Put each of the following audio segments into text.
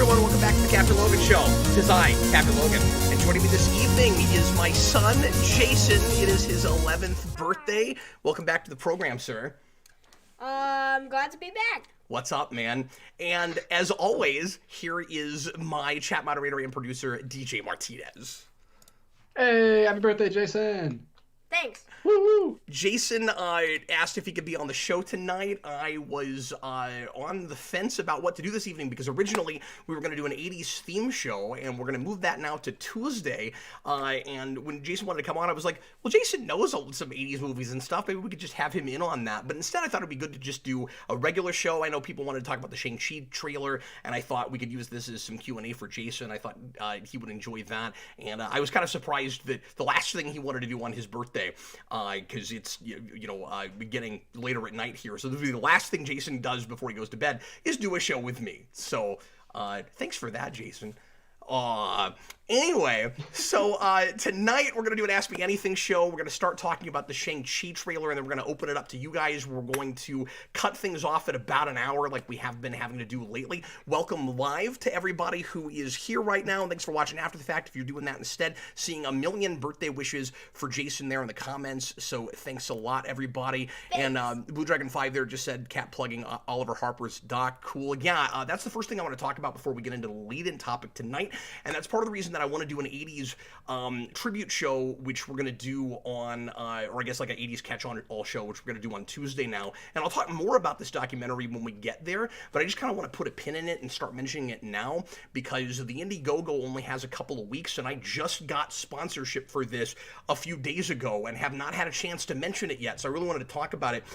everyone. Welcome back to the Captain Logan Show. It is I, Captain Logan. And joining me this evening is my son, Jayson. It is his 11th birthday. Welcome back to the program, sir. I'm glad to be back. What's up, man? And as always, here is my chat moderator and producer, DJ Martinez. Hey, happy birthday, Jayson. Thanks. Woo-woo. Jayson asked if he could be on the show tonight. I was on the fence about what to do this evening because originally we were going to do an 80s theme show, and we're going to move that now to Tuesday. And when Jayson wanted to come on, I was like, well, Jayson knows some 80s movies and stuff. Maybe we could just have him in on that. But instead, I thought it'd be good to just do a regular show. I know people wanted to talk about the Shang-Chi trailer, and I thought we could use this as some Q&A for Jayson. I thought he would enjoy that. And I was kind of surprised that the last thing he wanted to do on his birthday, because it's getting later at night here, so the last thing Jayson does before he goes to bed is do a show with me. So thanks for that, Jayson. Anyway, so tonight we're going to do an Ask Me Anything show. We're going to start talking about the Shang-Chi trailer, and then we're going to open it up to you guys. We're going to cut things off at about an hour like we have been having to do lately. Welcome live to everybody who is here right now, and thanks for watching after the fact if you're doing that instead. Seeing a million birthday wishes for Jayson there in the comments, so thanks a lot, everybody. Thanks. And Blue Dragon 5 there just said, cat plugging Oliver Harper's doc. Cool. Yeah, that's the first thing I want to talk about before we get into the lead-in topic tonight, and that's part of the reason that I want to do an 80s tribute show, which we're going to do on, or I guess like an 80s catch-all show, which we're going to do on Tuesday now. And I'll talk more about this documentary when we get there, but I just kind of want to put a pin in it and start mentioning it now because the Indiegogo only has a couple of weeks, and I just got sponsorship for this a few days ago and have not had a chance to mention it yet, so I really wanted to talk about it.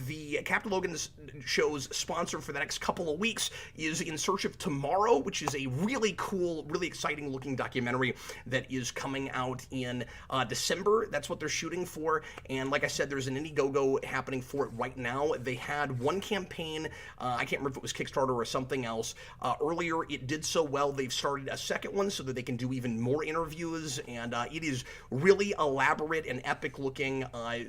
The Captain Logan's show's sponsor for the next couple of weeks is In Search of Tomorrow, which is a really cool, really exciting looking documentary that is coming out in December. That's what they're shooting for, and like I said, there's an Indiegogo happening for it right now. They had one campaign, I can't remember if it was Kickstarter or something else. Earlier, it did so well, they've started a second one so that they can do even more interviews, and it is really elaborate and epic looking.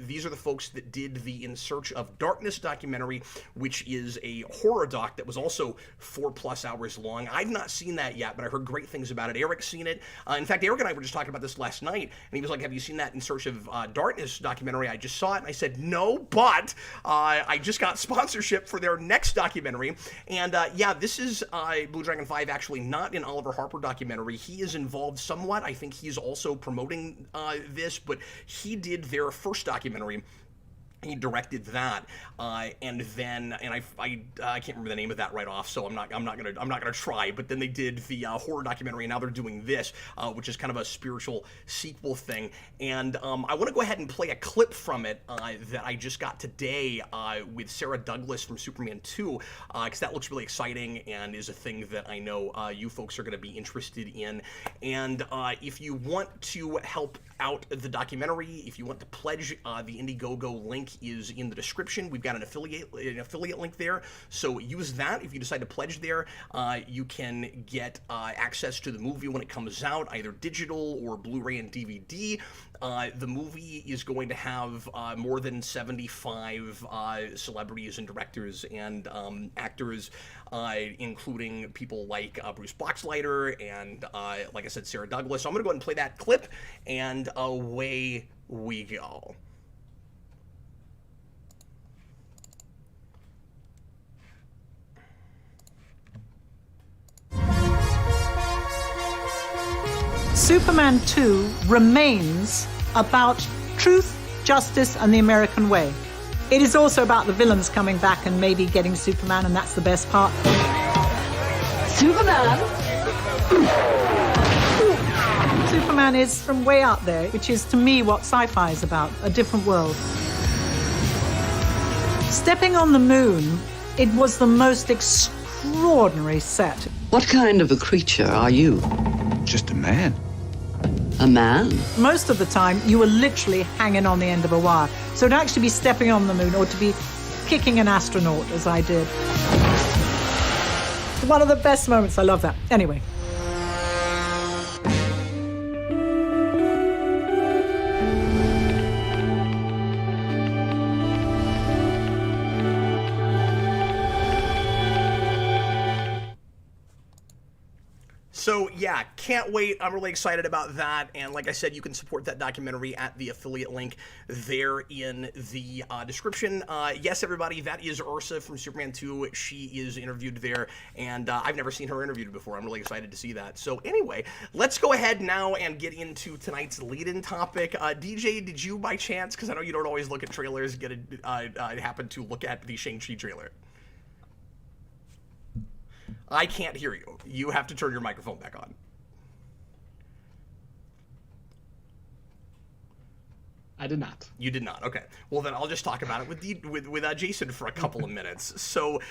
These are the folks that did the In Search of Darkness documentary, which is a horror doc that was also 4+ hours long. I've not seen that yet, but I heard great things about it. Eric's seen it. In fact, Eric and I were just talking about this last night, and he was like, have you seen that In Search of Darkness documentary? I just saw it, and I said, no, but I just got sponsorship for their next documentary, and yeah, this is Blue Dragon 5 actually not an Oliver Harper documentary. He is involved somewhat. I think he's also promoting this, but he did their first documentary. He directed that, and then I can't remember the name of that right off, so I'm not gonna try. But then they did the horror documentary, and now they're doing this, which is kind of a spiritual sequel thing. And I want to go ahead and play a clip from it that I just got today with Sarah Douglas from Superman 2, because that looks really exciting and is a thing that I know you folks are going to be interested in. And if you want to help out the documentary, if you want to pledge, the Indiegogo link is in the description. We've got an affiliate link there, so use that. If you decide to pledge there, you can get access to the movie when it comes out, either digital or Blu-ray and DVD. The movie is going to have more than 75 celebrities and directors and actors, including people like Bruce Boxleitner and, like I said, Sarah Douglas. So I'm going to go ahead and play that clip, and away we go. Superman 2 remains about truth, justice, and the American way. It is also about the villains coming back and maybe getting Superman, and that's the best part. Superman? Superman is from way out there, which is, to me, what sci-fi is about, a different world. Stepping on the moon, it was the most extraordinary set. What kind of a creature are you? Just a man. A man? Most of the time, you were literally hanging on the end of a wire. So to actually be stepping on the moon or to be kicking an astronaut, as I did. One of the best moments. I love that. Anyway. So yeah, can't wait. I'm really excited about that. And like I said, you can support that documentary at the affiliate link there in the description. Yes, everybody, that is Ursa from Superman 2. She is interviewed there, and I've never seen her interviewed before. I'm really excited to see that. So anyway, let's go ahead now and get into tonight's lead-in topic. DJ, did you by chance, because I know you don't always look at trailers, happen to look at the Shang-Chi trailer? I can't hear you. You have to turn your microphone back on. I did not. You did not. Okay. Well, then I'll just talk about it with Jayson for a couple of minutes. So,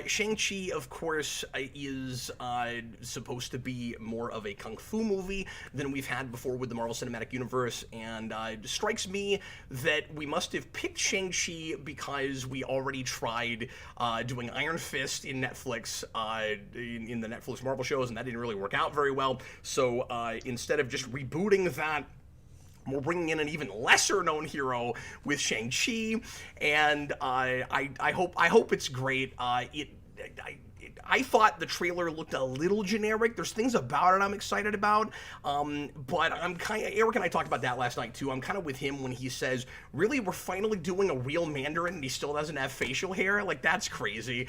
Shang-Chi, of course, is supposed to be more of a kung fu movie than we've had before with the Marvel Cinematic Universe, and it strikes me that we must have picked Shang-Chi because we already tried doing Iron Fist in Netflix, in the Netflix Marvel shows, and that didn't really work out very well. So, instead of just rebooting that, we're bringing in an even lesser known hero with Shang-Chi, and I hope it's great. I thought the trailer looked a little generic. There's things about it I'm excited about, but I'm kind of, Eric and I talked about that last night too. I'm kind of with him when he says, really, we're finally doing a real Mandarin and he still doesn't have facial hair? Like, that's crazy.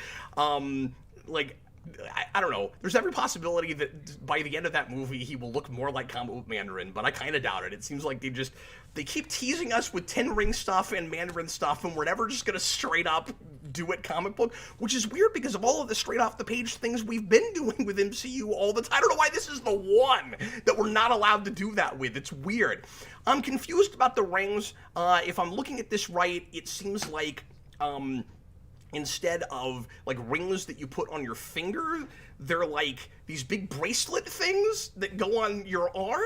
I don't know. There's every possibility that by the end of that movie, he will look more like comic book Mandarin, but I kind of doubt it. It seems like they keep teasing us with Ten Ring stuff and Mandarin stuff, and we're never just going to straight up do it comic book, which is weird because of all of the straight off the page things we've been doing with MCU all the time. I don't know why this is the one that we're not allowed to do that with. It's weird. I'm confused about the rings. If I'm looking at this right, it seems like, instead of like rings that you put on your finger, they're like these big bracelet things that go on your arm.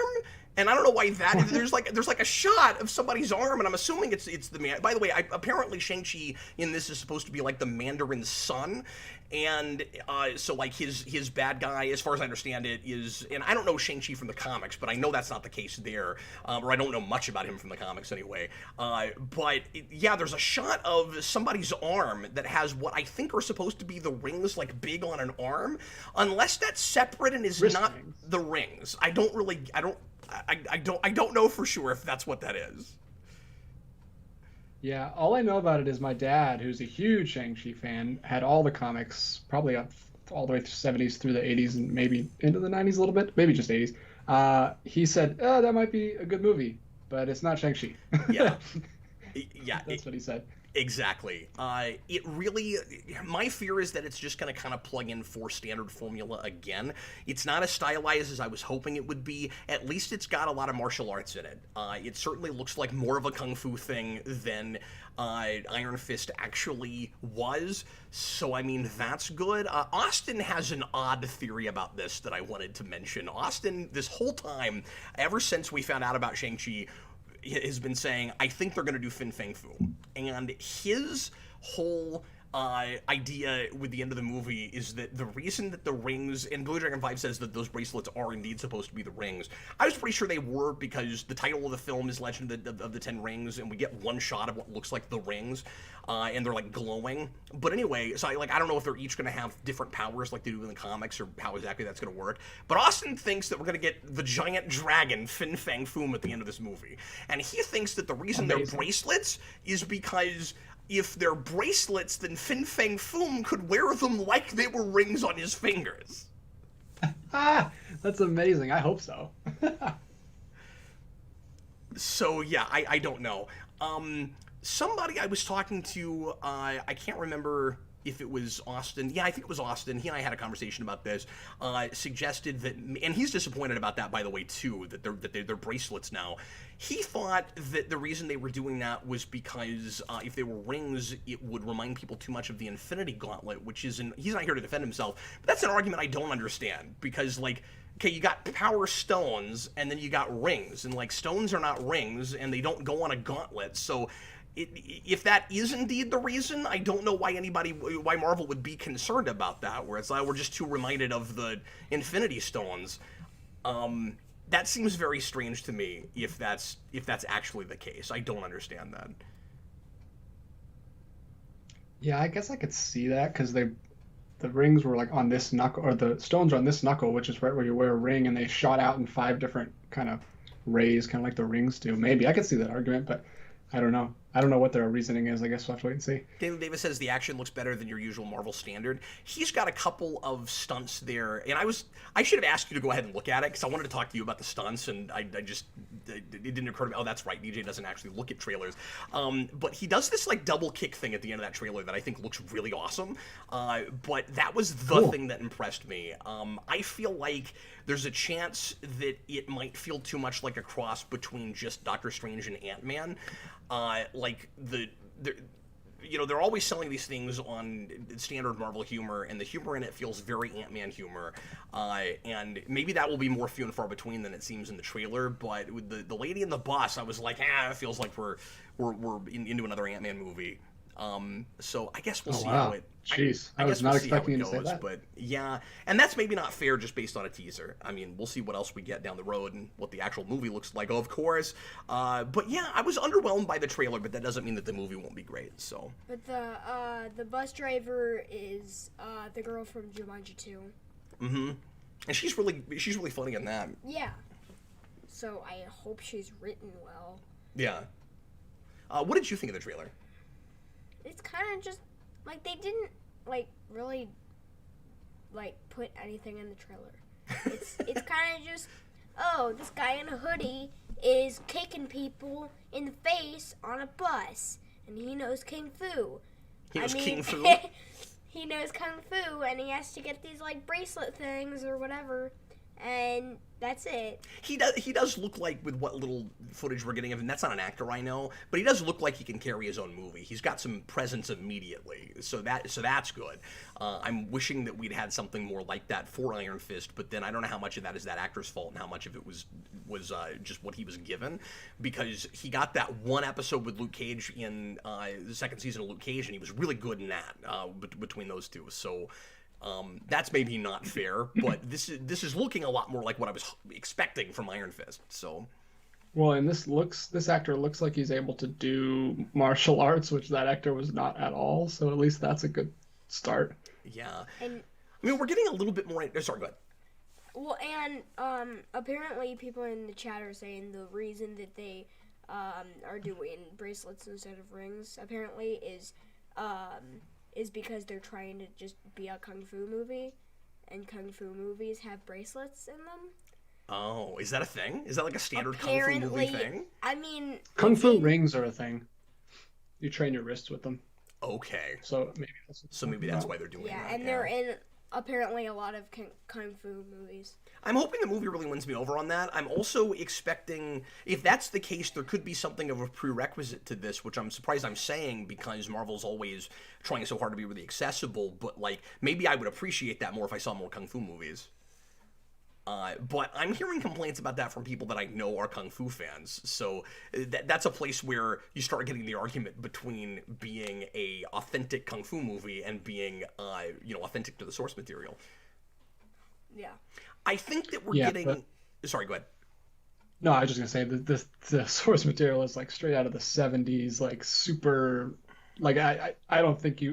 And I don't know why that there's like a shot of somebody's arm, and I'm assuming it's the man. By the way, apparently Shang-Chi in this is supposed to be like the Mandarin's son, and so like his bad guy, as far as I understand it, is, and I don't know Shang-Chi from the comics, but I know that's not the case there, or I don't know much about him from the comics anyway. But yeah, there's a shot of somebody's arm that has what I think are supposed to be the rings, like big on an arm, unless that's separate and is not the rings. I don't know for sure if that's what that is. Yeah, all I know about it is my dad, who's a huge Shang-Chi fan, had all the comics, probably up all the way through the 70s, through the 80s, and maybe into the 90s a little bit, maybe just 80s. He said, oh, that might be a good movie, but it's not Shang-Chi. Yeah. Yeah. That's what he said. Exactly. It really, my fear is that it's just going to kind of plug in for standard formula again. It's not as stylized as I was hoping it would be. At least it's got a lot of martial arts in it. It certainly looks like more of a kung fu thing than Iron Fist actually was. So, I mean, that's good. Austin has an odd theory about this that I wanted to mention. Austin, this whole time, ever since we found out about Shang-Chi, has been saying, I think they're going to do Fin Fang Foom. And his whole idea with the end of the movie is that the reason that the rings, and Blue Dragon 5 says that those bracelets are indeed supposed to be the rings. I was pretty sure they were because the title of the film is Legend of the Ten Rings, and we get one shot of what looks like the rings, and they're like glowing. But anyway, so I don't know if they're each going to have different powers like they do in the comics or how exactly that's going to work. But Austin thinks that we're going to get the giant dragon Fin Fang Foom at the end of this movie. And he thinks that the reason they're bracelets is because if they're bracelets, then Fin Fang Foom could wear them like they were rings on his fingers. That's amazing. I hope so. So, yeah, I don't know. Somebody I was talking to, I can't remember if it was Austin. Yeah, I think it was Austin. He and I had a conversation about this. Suggested that, and he's disappointed about that, by the way, too, that they're bracelets now. He thought that the reason they were doing that was because if they were rings, it would remind people too much of the Infinity Gauntlet, which is he's not here to defend himself, but that's an argument I don't understand, because, like, okay, you got power stones, and then you got rings, and, like, stones are not rings, and they don't go on a gauntlet, so if that is indeed the reason, I don't know why Marvel would be concerned about that, where it's like, we're just too reminded of the Infinity Stones. That seems very strange to me, if that's actually the case. I don't understand that. Yeah, I guess I could see that, because the rings were like on this knuckle, or the stones are on this knuckle, which is right where you wear a ring, and they shot out in 5 different kind of rays, kind of like the rings do. Maybe I could see that argument, but I don't know. I don't know what their reasoning is. I guess we'll have to wait and see. Daniel Davis says the action looks better than your usual Marvel standard. He's got a couple of stunts there, and I should have asked you to go ahead and look at it because I wanted to talk to you about the stunts, and it didn't occur to me. Oh, that's right. DJ doesn't actually look at trailers, but he does this like double kick thing at the end of that trailer that I think looks really awesome. But that was the thing that impressed me. I feel like there's a chance that it might feel too much like a cross between just Doctor Strange and Ant-Man. They're always selling these things on standard Marvel humor, and the humor in it feels very Ant-Man humor. And maybe that will be more few and far between than it seems in the trailer. But with the lady and the bus, I was like, it feels like we're into another Ant-Man movie. So I guess we'll see how it. Jeez, I was not expecting you to say that. But yeah, and that's maybe not fair just based on a teaser. I mean, we'll see what else we get down the road and what the actual movie looks like, of course. But yeah, I was underwhelmed by the trailer, but that doesn't mean that the movie won't be great. So. But the bus driver is the girl from Jumanji 2. Mm-hmm. And she's really funny in that. Yeah. So I hope she's written well. Yeah. What did you think of the trailer? It's kind of just like they didn't like really like put anything in the trailer. It's kind of just, oh, this guy in a hoodie is kicking people in the face on a bus, and he knows kung fu. He knows kung fu. He knows kung fu, and he has to get these like bracelet things or whatever. And that's it. He does look like, with what little footage we're getting of him, that's not an actor I know, but he does look like he can carry his own movie. He's got some presence immediately, so that's good. I'm wishing that we'd had something more like that for Iron Fist, but then I don't know how much of that is that actor's fault and how much of it was just what he was given, because he got that one episode with Luke Cage in the second season of Luke Cage, and he was really good in that between those two. So. That's maybe not fair, but this is looking a lot more like what I was expecting from Iron Fist. So, well, and this actor looks like he's able to do martial arts, which that actor was not at all. So at least that's a good start. Yeah, and I mean, we're getting a little bit more. Sorry, go ahead. Well, and apparently people in the chat are saying the reason that they are doing bracelets instead of rings apparently is because they're trying to just be a kung fu movie, and kung fu movies have bracelets in them. Oh, is that a thing? Is that like a standard kung fu movie thing? I mean, kung fu rings are a thing. You train your wrists with them. Okay. So maybe that's why they're doing that. Yeah, and they're in apparently a lot of kung fu movies. I'm hoping the movie really wins me over on that. I'm also expecting, if that's the case, there could be something of a prerequisite to this, which I'm surprised I'm saying because Marvel's always trying so hard to be really accessible, but like maybe I would appreciate that more if I saw more kung fu movies. But I'm hearing complaints about that from people that I know are kung fu fans. So that's a place where you start getting the argument between being a authentic kung fu movie and being, authentic to the source material. Yeah. I think that we're getting. Sorry, go ahead. No, I was just gonna say that the source material is like straight out of the '70s, like super. Like I don't think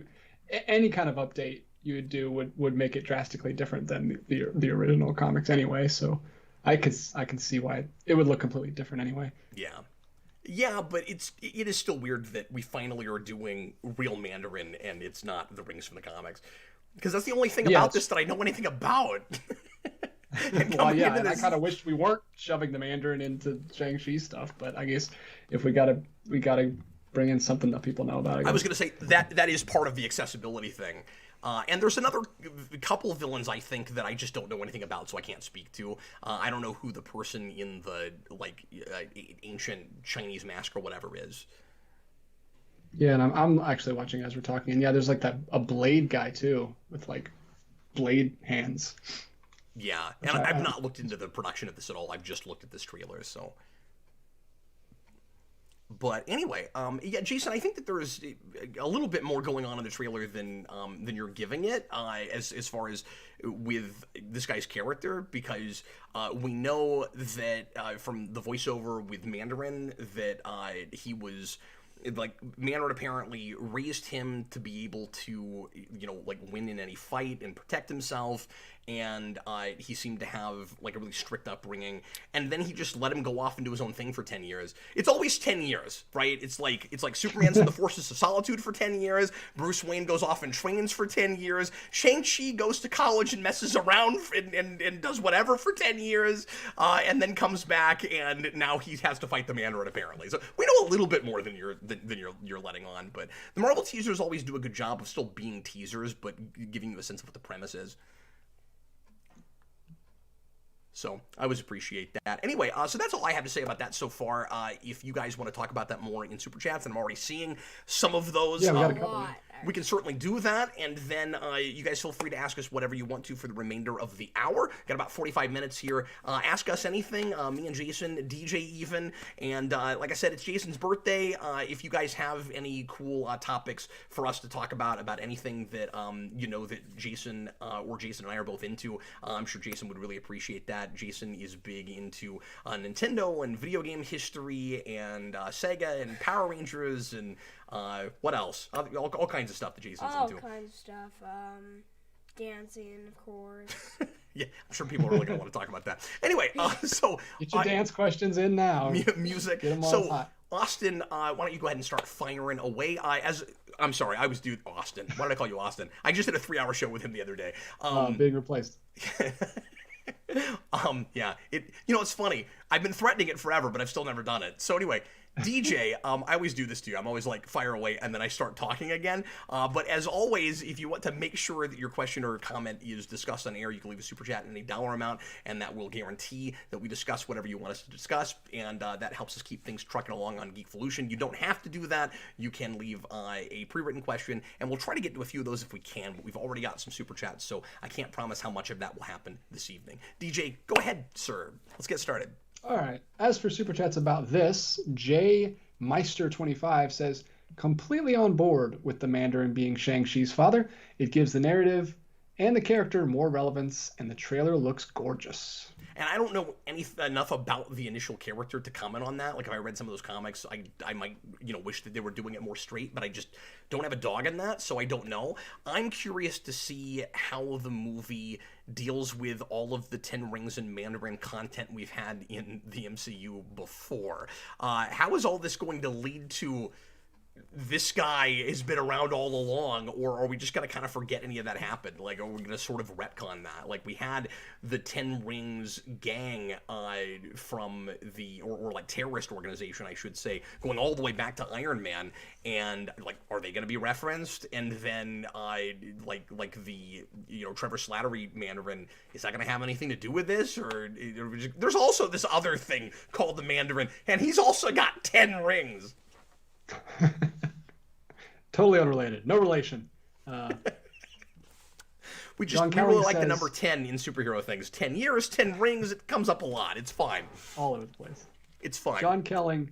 any kind of update you would do would make it drastically different than the original comics anyway. So I can see why it would look completely different anyway. Yeah, but it is still weird that we finally are doing real Mandarin and it's not the rings from the comics, because that's the only thing about this that I know anything about. And I kind of wish we weren't shoving the Mandarin into Shang-Chi stuff, but I guess if we gotta bring in something that people know about. I was gonna say that is part of the accessibility thing. And there's another couple of villains I think that I just don't know anything about, so I can't speak to. I don't know who the person in the ancient Chinese mask or whatever is. Yeah, and I'm actually watching as we're talking, and yeah, there's like a blade guy too with like blade hands. Yeah, and I've not looked into the production of this at all. I've just looked at this trailer, so. But anyway, Jayson, I think that there is a little bit more going on in the trailer than you're giving it, as far as with this guy's character, because we know that from the voiceover with Mandarin that he was like Mandarin apparently raised him to be able to, like win in any fight and protect himself. And he seemed to have like a really strict upbringing, and then he just let him go off and do his own thing for 10 years. It's always 10 years, right? It's like Superman's in the Forces of Solitude for 10 years. Bruce Wayne goes off and trains for 10 years. Shang-Chi goes to college and messes around and does whatever for 10 years, and then comes back, and now he has to fight the Mandarin apparently. So we know a little bit more than you're letting on, but the Marvel teasers always do a good job of still being teasers, but giving you a sense of what the premise is. So I always appreciate that. Anyway, so that's all I have to say about that so far. If you guys want to talk about that more in Super Chats, and I'm already seeing some of those. Yeah, we got a couple. We can certainly do that, and then you guys feel free to ask us whatever you want to for the remainder of the hour. Got about 45 minutes here. Ask us anything, me and Jayson, DJ even, and like I said, it's Jayson's birthday. If you guys have any cool topics for us to talk about anything that that Jayson or Jayson and I are both into, I'm sure Jayson would really appreciate that. Jayson is big into Nintendo and video game history and Sega and Power Rangers and what else? All kinds of stuff that Jayson's into. All kinds of stuff. Dancing, of course. Yeah, I'm sure people are really going to want to talk about that. Anyway, so... Get your dance questions in now. Music. Get them on so, hot. Austin, why don't you go ahead and start firing away? I'm sorry, I was Austin. Why did I call you Austin? I just did a 3-hour show with him the other day. Being replaced. Yeah, it's funny. I've been threatening it forever, but I've still never done it. So anyway, DJ, I always do this to you. I'm always like, fire away, and then I start talking again. But as always, if you want to make sure that your question or comment is discussed on air, you can leave a super chat in any dollar amount, and that will guarantee that we discuss whatever you want us to discuss, and that helps us keep things trucking along on Geekvolution. You don't have to do that. You can leave a pre-written question, and we'll try to get to a few of those if we can, but we've already got some super chats, so I can't promise how much of that will happen this evening. DJ, go ahead, sir. Let's get started. All right. As for super chats about this, J Meister25 says, completely on board with the Mandarin being Shang-Chi's father. It gives the narrative and the character more relevance, and the trailer looks gorgeous. And I don't know enough about the initial character to comment on that. Like, if I read some of those comics, I might, wish that they were doing it more straight, but I just don't have a dog in that, so I don't know. I'm curious to see how the movie deals with all of the Ten Rings and Mandarin content we've had in the MCU before. How is all this going to lead to this guy has been around all along, or are we just going to kind of forget any of that happened? Like, are we going to sort of retcon that? Like, we had the Ten Rings gang from the, or like terrorist organization, I should say, going all the way back to Iron Man, and like, are they going to be referenced? And then like the, Trevor Slattery Mandarin, is that going to have anything to do with this? Or there's also this other thing called the Mandarin, and he's also got 10 rings. Totally unrelated. No relation. We really like the number 10 in superhero things. 10 years, 10 rings, it comes up a lot. It's fine. All over the place. It's fine. John Kelling,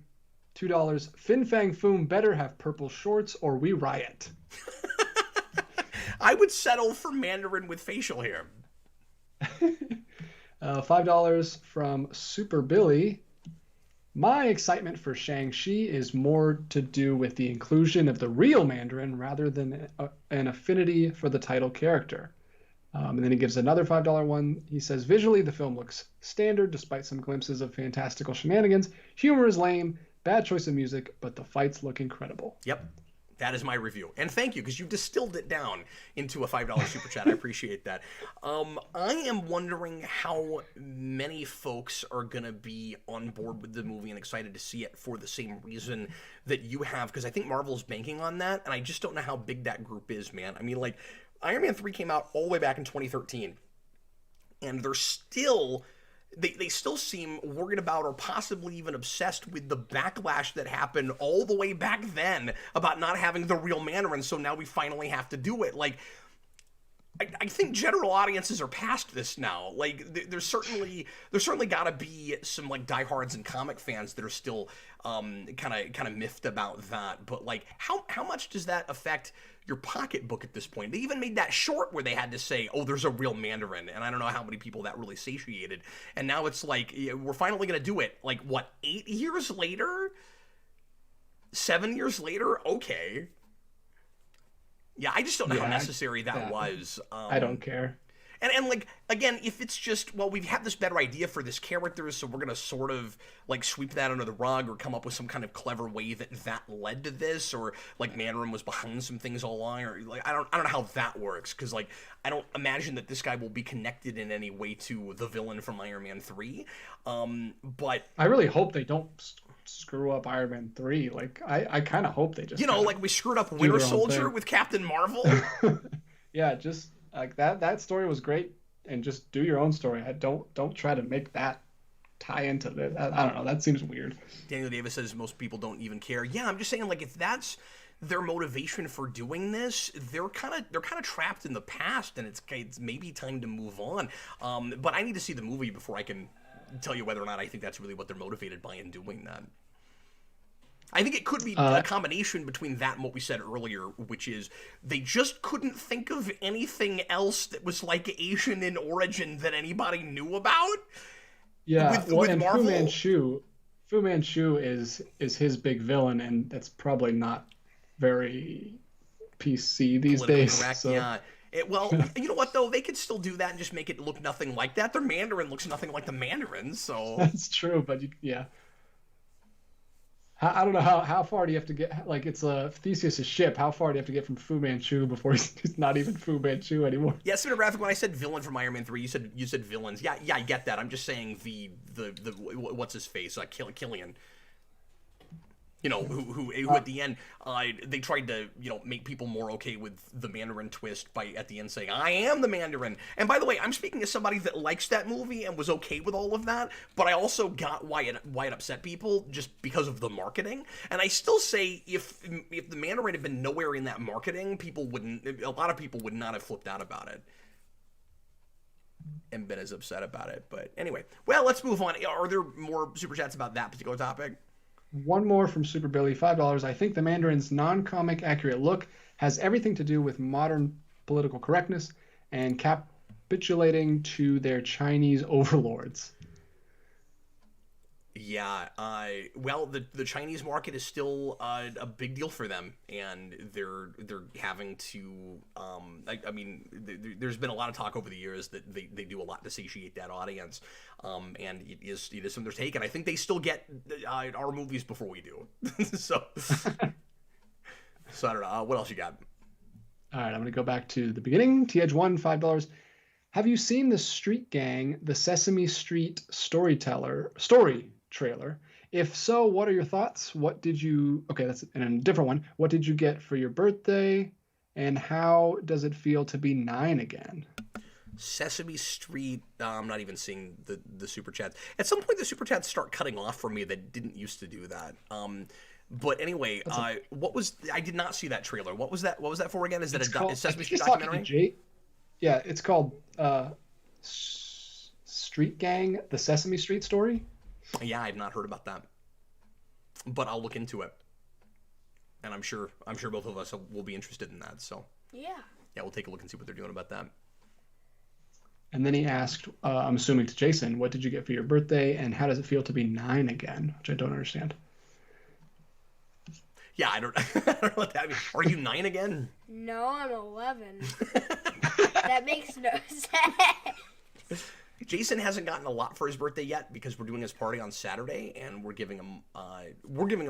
$2. Fin Fang Foom better have purple shorts or we riot. I would settle for Mandarin with facial hair. $5 from Super Billy. My excitement for Shang-Chi is more to do with the inclusion of the real Mandarin rather than an affinity for the title character. And then he gives another $5 one. He says, visually, the film looks standard despite some glimpses of fantastical shenanigans. Humor is lame, bad choice of music, but the fights look incredible. Yep. That is my review. And thank you, because you distilled it down into a $5 super chat. I appreciate that. I am wondering how many folks are going to be on board with the movie and excited to see it for the same reason that you have, because I think Marvel's banking on that, and I just don't know how big that group is, man. I mean, like, Iron Man 3 came out all the way back in 2013, and they're still... They still seem worried about or possibly even obsessed with the backlash that happened all the way back then about not having the real Mandarin, so now we finally have to do it. Like, I think general audiences are past this now. Like, there's certainly got to be some, like, diehards and comic fans that are still kind of miffed about that. But, like, how much does that affect your pocketbook at this point? They even made that short where they had to say, oh, there's a real Mandarin, and I don't know how many people that really satiated. And now it's like, we're finally going to do it, like, what, 8 years later? 7 years later, okay. Yeah, I just don't know how necessary that was. I don't care. And like, again, if it's just, well, we've had this better idea for this character, so we're going to sort of, like, sweep that under the rug or come up with some kind of clever way that led to this, or, like, Mandarin was behind some things all along, or, like, I don't know how that works, because, like, I don't imagine that this guy will be connected in any way to the villain from Iron Man 3, but... I really hope they don't screw up Iron Man 3. Like, I kind of hope they just... You know, like we screwed up Winter Soldier with Captain Marvel. Yeah, just... Like that story was great, and just do your own story. Don't try to make that tie into it. I don't know. That seems weird. Daniel Davis says most people don't even care. Yeah, I'm just saying, like, if that's their motivation for doing this, they're kind of trapped in the past, and it's maybe time to move on. But I need to see the movie before I can tell you whether or not I think that's really what they're motivated by in doing that. I think it could be a combination between that and what we said earlier, which is they just couldn't think of anything else that was like Asian in origin that anybody knew about. Yeah, with Marvel. Fu Manchu is his big villain, and that's probably not very PC these days. Correct, so. Yeah. Well, you know what, though? They could still do that and just make it look nothing like that. Their Mandarin looks nothing like the Mandarin, so... That's true, but yeah. I don't know how far do you have to get? Like, it's Theseus' ship. How far do you have to get from Fu Manchu before he's not even Fu Manchu anymore? Yeah, cinematographic. When I said villain from Iron Man 3, you said villains. Yeah, I get that. I'm just saying the what's his face? Killian. You know, who at the end, they tried to, you know, make people more okay with the Mandarin twist by at the end saying, I am the Mandarin. And by the way, I'm speaking as somebody that likes that movie and was okay with all of that, but I also got why it upset people just because of the marketing. And I still say if the Mandarin had been nowhere in that marketing, a lot of people would not have flipped out about it and been as upset about it. But anyway, well, let's move on. Are there more super chats about that particular topic? One more from Super Billy, $5. I think the Mandarin's non-comic accurate look has everything to do with modern political correctness and capitulating to their Chinese overlords. Yeah, well, the Chinese market is still a big deal for them, and they're having to. I mean, there's been a lot of talk over the years that they do a lot to satiate that audience, and it is something they're taking. I think they still get our movies before we do. so I don't know. What else you got? All right, I'm going to go back to the beginning. T-Edge1, $5. Have you seen the Street Gang, the Sesame Street story trailer? If so, what are your thoughts? Okay, that's in a different one. What did you get for your birthday? And how does it feel to be 9 again? Sesame Street, I'm not even seeing the super chats. At some point, the super chats start cutting off for me that didn't used to do that. But anyway, I did not see that trailer. What was that for again? Is that a Sesame Street documentary? Yeah, it's called Street Gang, the Sesame Street story. Yeah, I've not heard about that, but I'll look into it, and I'm sure both of us will be interested in that. So yeah, we'll take a look and see what they're doing about that. And then he asked, I'm assuming to Jayson, what did you get for your birthday, and how does it feel to be 9 again? Which I don't understand. Yeah, I don't know what that means. Are you 9 again? No, I'm 11. That makes no sense. Jayson hasn't gotten a lot for his birthday yet because we're doing his party on Saturday, and we're giving him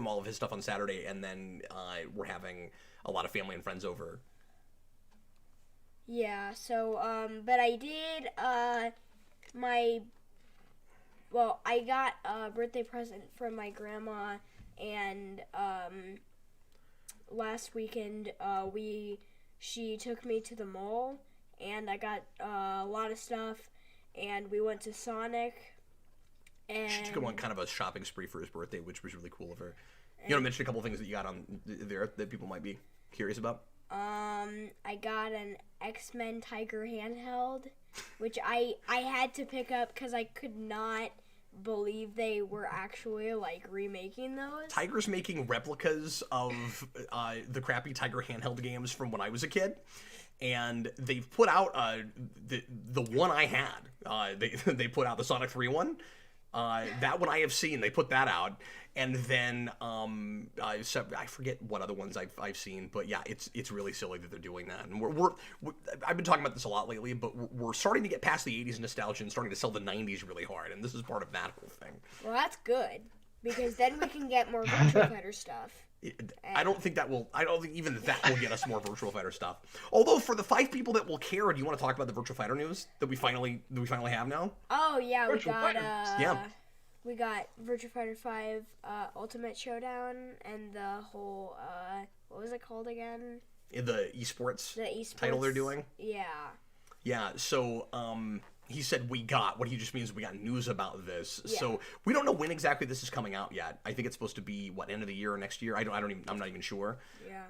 all of his stuff on Saturday, and then we're having a lot of family and friends over. Yeah. So, but I did I got a birthday present from my grandma, and last weekend she took me to the mall, and I got a lot of stuff. And we went to Sonic. And she took him on kind of a shopping spree for his birthday, which was really cool of her. You want to mention a couple of things that you got on there that people might be curious about? I got an X-Men Tiger handheld, which I had to pick up because I could not believe they were actually like remaking those. Tiger's making replicas of the crappy Tiger handheld games from when I was a kid. And they've put out the one I had. They put out the Sonic 3 one. That one I have seen. They put that out. And then I forget what other ones I've seen, but yeah, it's really silly that they're doing that. And we're I've been talking about this a lot lately, but we're starting to get past the 80s nostalgia and starting to sell the 90s really hard, and this is part of that whole thing. Well, that's good, because then we can get more Virtua Fighter stuff. I don't think even that will get us more Virtua Fighter stuff. Although for the 5 people that will care, do you want to talk about the Virtua Fighter news that we finally have now? Oh yeah, Yeah. We got Virtua Fighter 5 Ultimate Showdown and the whole what was it called again? The esports title they're doing. Yeah. Yeah. So he said what he just means we got news about this. Yeah. So we don't know when exactly this is coming out yet. I think it's supposed to be end of the year or next year. I'm not even sure. Yeah.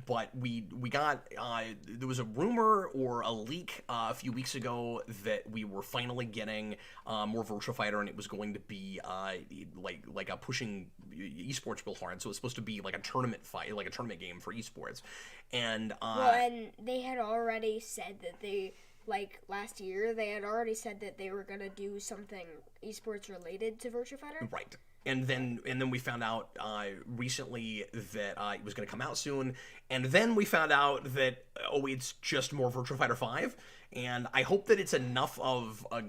But we got there was a rumor or a leak a few weeks ago that we were finally getting more Virtua Fighter, and it was going to be like a pushing esports real hard. So it's supposed to be like a tournament fight, like a tournament game for esports. And and they had already said that last year, they had already said that they were going to do something esports related to Virtua Fighter. Right. And then we found out recently that it was going to come out soon. And then we found out that, it's just more Virtua Fighter 5. And I hope that it's enough of a,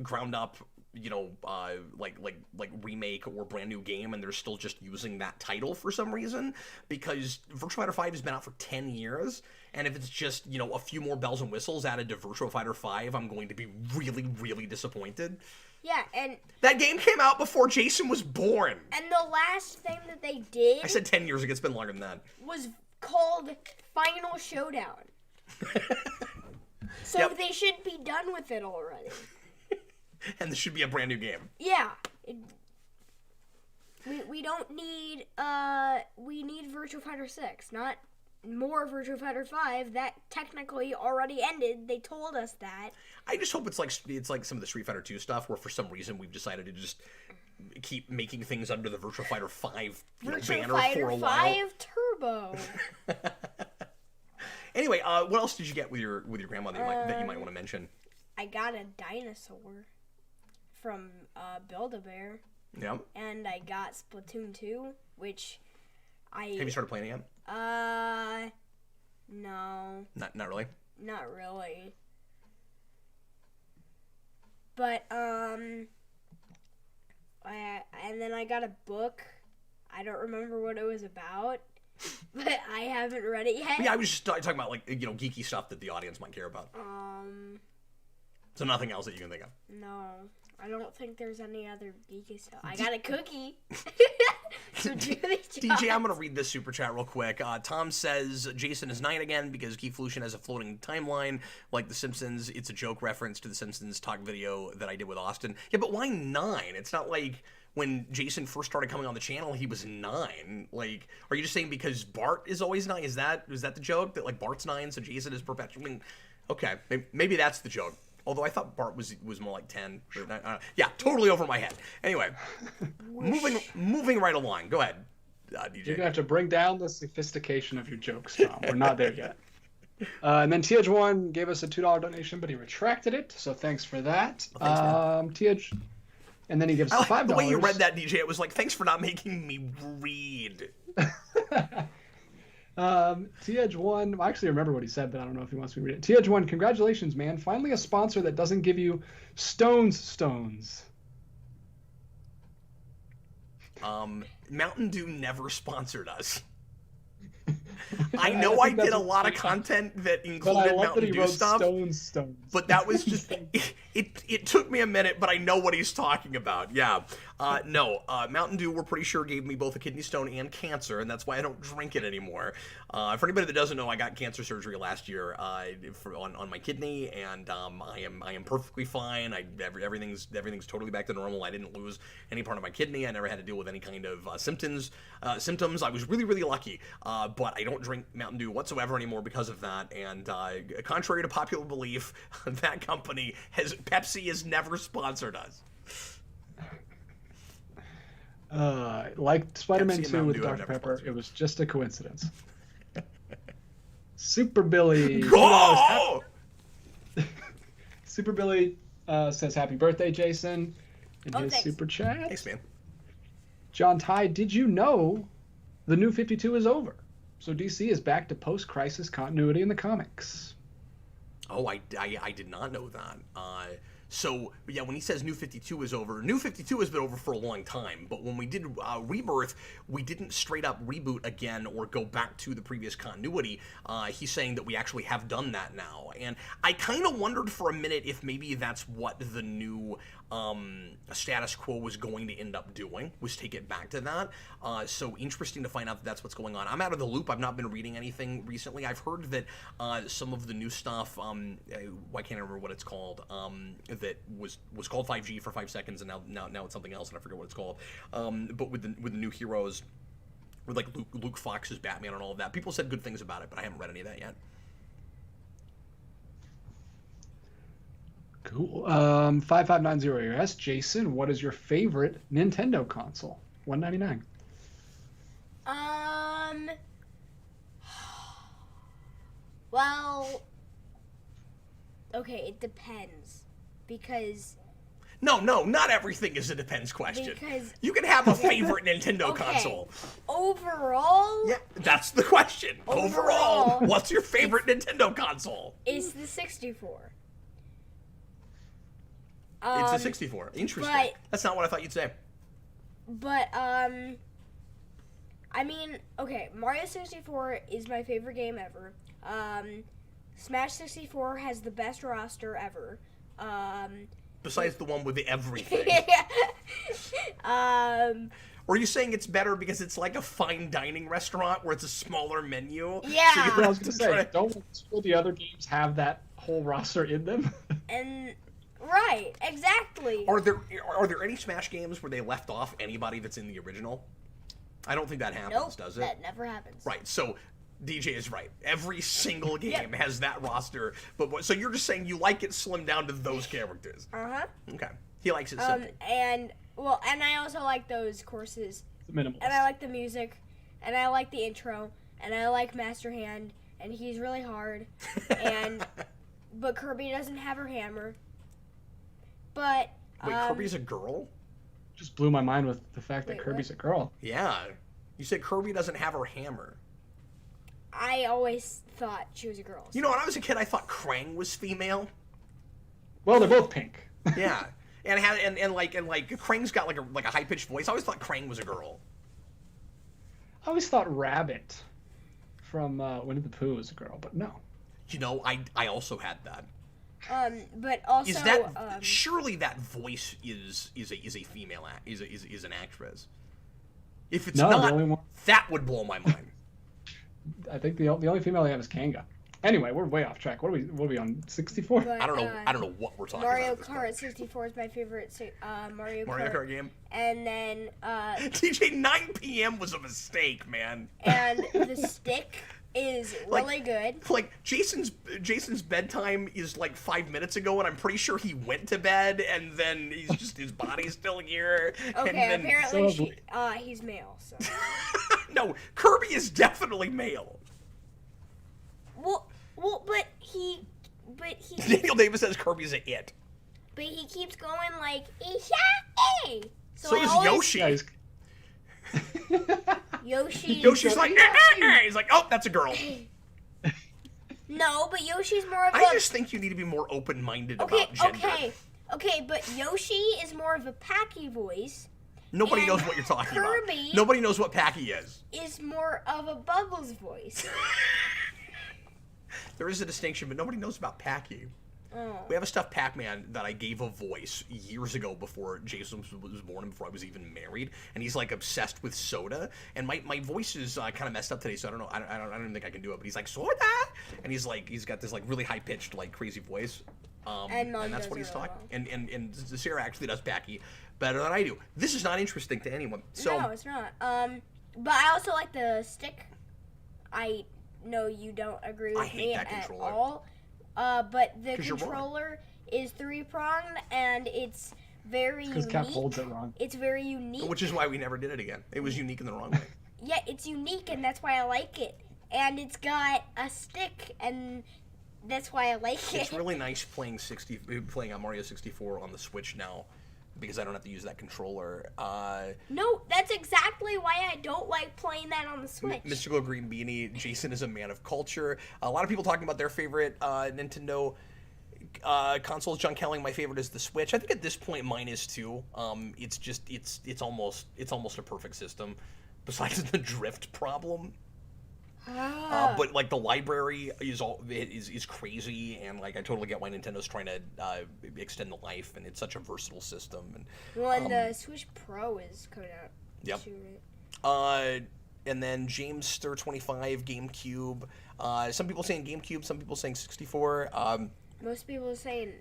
ground up, remake or brand new game, and they're still just using that title for some reason, because Virtua Fighter 5 has been out for 10 years, and if it's just, a few more bells and whistles added to Virtua Fighter 5, I'm going to be really, really disappointed. Yeah, and that game came out before Jayson was born. And the last thing that they did, I said 10 years ago, it's been longer than that, was called Final Showdown. So Yep. They should be done with it already. And this should be a brand new game. Yeah. We don't need we need Virtua Fighter 6, not more Virtua Fighter 5. That technically already ended. They told us that. I just hope it's like some of the Street Fighter 2 stuff, where for some reason we've decided to just keep making things under the Virtua Fighter 5 banner for a while. Virtua Fighter 5 Turbo. Anyway, what else did you get with your grandma that you might want to mention? I got a dinosaur from Build-A-Bear. Yeah. And I got Splatoon 2, which Have you started playing it yet? No. Not really? Not really. But, and then I got a book. I don't remember what it was about, but I haven't read it yet. Yeah, I was just talking about, geeky stuff that the audience might care about. So nothing else that you can think of? No. I don't think there's any other geeky stuff. I got a cookie. DJ, I'm going to read this super chat real quick. Tom says, Jayson is 9 again because Keith Lucian has a floating timeline like The Simpsons. It's a joke reference to The Simpsons talk video that I did with Austin. Yeah, but why 9? It's not like when Jayson first started coming on the channel, he was 9. Like, are you just saying because Bart is always 9? Is that the joke? That, Bart's 9, so Jayson is perpetually... Okay, maybe that's the joke. Although I thought Bart was more like 10. Yeah, totally over my head. Anyway, moving right along. Go ahead, DJ. You're going to have to bring down the sophistication of your jokes, Tom. We're not there yet. And then TH1 gave us a $2 donation, but he retracted it, so thanks for that. Well, thanks, and then he gives us $5. The way you read that, DJ, it was like, thanks for not making me read. TH1, I actually remember what he said, but I don't know if he wants me to read it. TH1, congratulations, man. Finally a sponsor that doesn't give you stones. Mountain Dew never sponsored us. I know I did a lot of content that included Mountain Dew stuff, stones. But that was just it took me a minute, but I know what he's talking about. Yeah, Mountain Dew, we're pretty sure, gave me both a kidney stone and cancer, and that's why I don't drink it anymore. For anybody that doesn't know, I got cancer surgery last year on my kidney, and I am perfectly fine. Everything's totally back to normal. I didn't lose any part of my kidney. I never had to deal with any kind of symptoms. I was really, really lucky, but I don't drink Mountain Dew whatsoever anymore because of that. And contrary to popular belief, that company Pepsi has never sponsored us. Like Spider-Man 2 with Dr. Pepper, it was just a coincidence. Super Billy. Oh! Super Billy says, happy birthday, Jayson. in Oh, his thanks. super chat. Thanks, man. John Ty, did you know the New 52 is over? So DC is back to post-crisis continuity in the comics. Oh, I did not know that. So, yeah, when he says New 52 is over, New 52 has been over for a long time, but when we did Rebirth, we didn't straight up reboot again or go back to the previous continuity. He's saying that we actually have done that now. And I kind of wondered for a minute if maybe that's what the new status quo was going to end up doing, was take it back to that. So interesting to find out that that's what's going on. I'm out of the loop. I've not been reading anything recently. I've heard that some of the new stuff, I can't remember what it's called, that was called 5G for 5 seconds, and now it's something else, and I forget what it's called. But with the new heroes, with like Luke Fox's Batman and all of that, people said good things about it, but I haven't read any of that yet. Cool. 5590 asks, Jason, what is your favorite Nintendo console? $199. Well, okay, it depends, because No, not everything is a depends question. Because- You can have a favorite Nintendo okay, console. overall, Yeah, that's the question. Overall, Overall, what's your favorite Nintendo console? it's the 64. It's a 64. Interesting. but- That's not what I thought you'd say. But I mean, okay, Mario 64 is my favorite game ever. Smash 64 has the best roster ever. Besides the one with the everything. Or are you saying it's better because it's like a fine dining restaurant where it's a smaller menu? Yeah. So you I don't was have going to to say, try- don't all the other games have that whole roster in them? and right, exactly. Are there any Smash games where they left off anybody that's in the original? I don't think that happens, Nope, does it? that never happens. Right. So DJ is right. Every single game has that roster. But so you're just saying you like it slimmed down to those characters. Uh-huh. Okay. He likes it simple. And I also like those courses. Minimalist. And I like the music, and I like the intro, and I like Master Hand, and he's really hard. But Kirby doesn't have her hammer. But Wait, Kirby's a girl? Just blew my mind with the fact that Wait, Kirby's a girl. Yeah. You said Kirby doesn't have her hammer. I always thought she was a girl. You know, when I was a kid, I thought Krang was female. Well, they're both pink. Yeah. And Krang's got like a high pitched voice. I always thought Krang was a girl. I always thought Rabbit from Winnie the Pooh was a girl, but no. You know, I also had that. But also Is that surely that voice is a female is an actress? If it's No, the not, only one- that would blow my mind. I think the only female they have is Kanga. Anyway, we're way off track. What are we on? 64? but, I don't know what we're talking Mario about. at this point. Kart 64 is my favorite Mario Kart game. And then TJ 9 p.m. was a mistake, man. and the stick is really good. Like Jason's bedtime is like 5 minutes ago, and I'm pretty sure he went to bed, and then his body's still here. Okay, and then, apparently he's male. So no, Kirby is definitely male. well, but he Daniel Davis says Kirby's a it. But he keeps going like, "Isha-e!" So I does always- Yoshi. Yeah, Yoshi's like, he's like, oh, that's a girl. No, but Yoshi's more of I a. just think you need to be more open-minded Okay, about gender. okay, but Yoshi is more of a Packy voice. Nobody And knows what you're talking about. Kirby- Nobody knows what Packy is. Is more of a Bubbles voice. There is a distinction, but nobody knows about Packy. Oh. We have a stuffed Pac-Man that I gave a voice years ago before Jayson was born and before I was even married, and he's like obsessed with soda. And my voice is kind of messed up today, so I don't know. I don't even think I can do it. But he's like soda, and he's got this like really high pitched like crazy voice. And Mom that's does what it he's really talking. And Sarah actually does Packy better than I do. This is not interesting to anyone. So No, it's not. But I also like the stick. I know you don't agree with hate me that at controller. all. But the 'Cause you're wrong. controller is 3-pronged, and it's very Because unique. Cap holds it wrong. It's very unique. which is why we never did it again. It was unique in the wrong way. Yeah, it's unique, and that's why I like it. And it's got a stick, and that's why I like it. It's really nice playing on Mario 64 on the Switch now. because I don't have to use that controller. No, that's exactly why I don't like playing that on the Switch. Mystical Green Beanie, Jayson is a man of culture. A lot of people talking about their favorite Nintendo consoles. John Kelling, my favorite is the Switch. I think at this point mine is too. It's almost a perfect system, besides the drift problem. But like the library is crazy, and like I totally get why Nintendo's trying to extend the life, and it's such a versatile system. And the Switch Pro is coming out. Yep. Too, right? And then James Stir 25 GameCube. Some people saying GameCube, some people saying 64. Most people are saying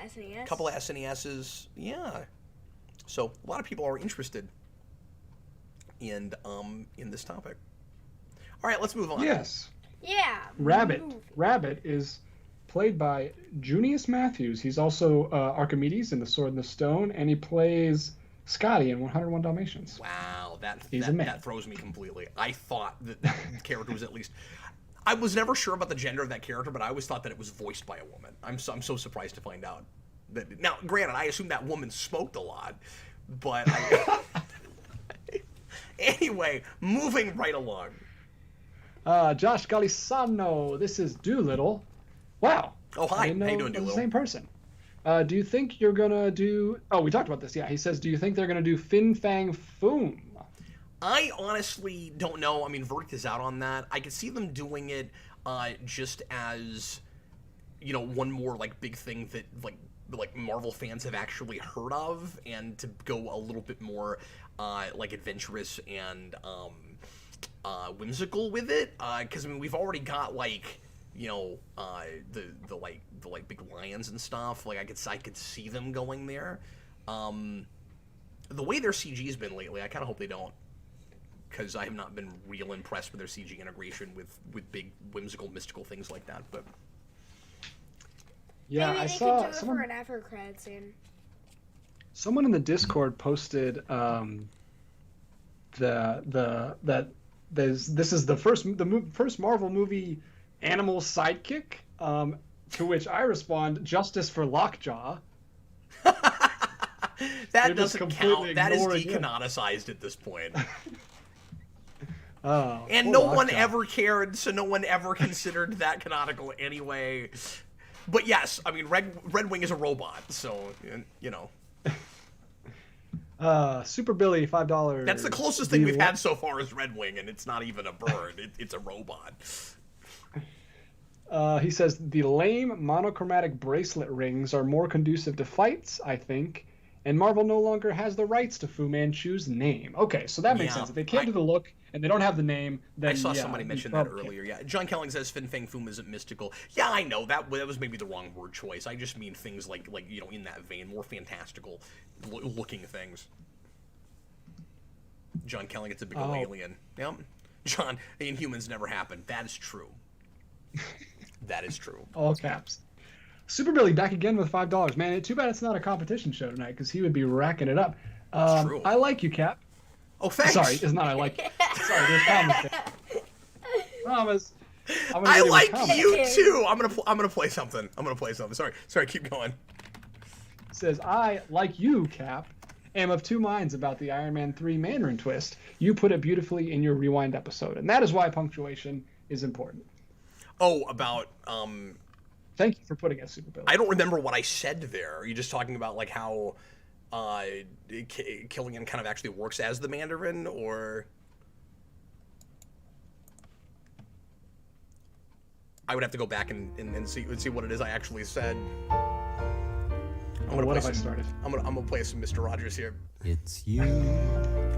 SNES. A couple of SNESs, yeah. So a lot of people are interested in this topic. All right, let's move on. Yes. Yeah. Rabbit. Rabbit is played by Junius Matthews. He's also Archimedes in The Sword and the Stone, and he plays Scotty in 101 Dalmatians. Wow, that throws me completely. I thought that character was at least... I was never sure about the gender of that character, but I always thought that it was voiced by a woman. I'm so surprised to find out. Now, granted, I assume that woman smoked a lot, but... Anyway, moving right along. Josh Galisano, this is Doolittle. Wow. Oh, hi. I didn't know How you doing, it was Doolittle? the same person. Do you think you're going to do... Oh, we talked about this. Yeah, he says, do you think they're going to do Fin Fang Foom? I honestly don't know. I mean, verdict is out on that. I could see them doing it just as, you know, one more, like, big thing that, like Marvel fans have actually heard of, and to go a little bit more, like, adventurous and whimsical with it. Because, I mean, we've already got, like, you know, the big lions and stuff. Like, I could see them going there. The way their CG's been lately, I kind of hope they don't. Because I have not been real impressed with their CG integration with big whimsical mystical things like that. But yeah, maybe I they saw could do it for an after credit scene. Someone in the Discord posted this is the first Marvel movie animal sidekick. To which I respond, justice for Lockjaw. That doesn't count. That is decanonicized at this point. And no one ever cared, so no one ever considered that canonical anyway. But yes, I mean, Red Wing is a robot, so, you know. Super Billy, $5. That's the closest thing we've had so far is Red Wing, and it's not even a bird. It's a robot. He says, the lame monochromatic bracelet rings are more conducive to fights, I think. And Marvel no longer has the rights to Fu Manchu's name. Okay, so that makes sense. If they can't do the look and they don't have the name, then I saw somebody mention that earlier. Yeah, John Kelling says Fin Fang Foom isn't mystical. Yeah, I know that was maybe the wrong word choice. I just mean things like you know, in that vein, more fantastical looking things. John Kelling, it's a big old alien. Yep. John, Inhumans never happened. That is true. That is true. All caps. Super Billy back again with $5. Man, too bad it's not a competition show tonight, because he would be racking it up. True. I like you, Cap. Oh, thanks. Sorry, it's not I like you. Sorry, there's comments there. Promise. I like you too. I'm gonna play something. Sorry, keep going. It says, I, like you, Cap, am of two minds about the Iron Man 3 Mandarin twist. You put it beautifully in your Rewind episode, and that is why punctuation is important. Oh, about Thank you for putting it, Super Billy. I don't remember what I said there. Are you just talking about like how Killian kind of actually works as the Mandarin, or I would have to go back and see what it is I actually said. I'm gonna play some Mr. Rogers here. It's you.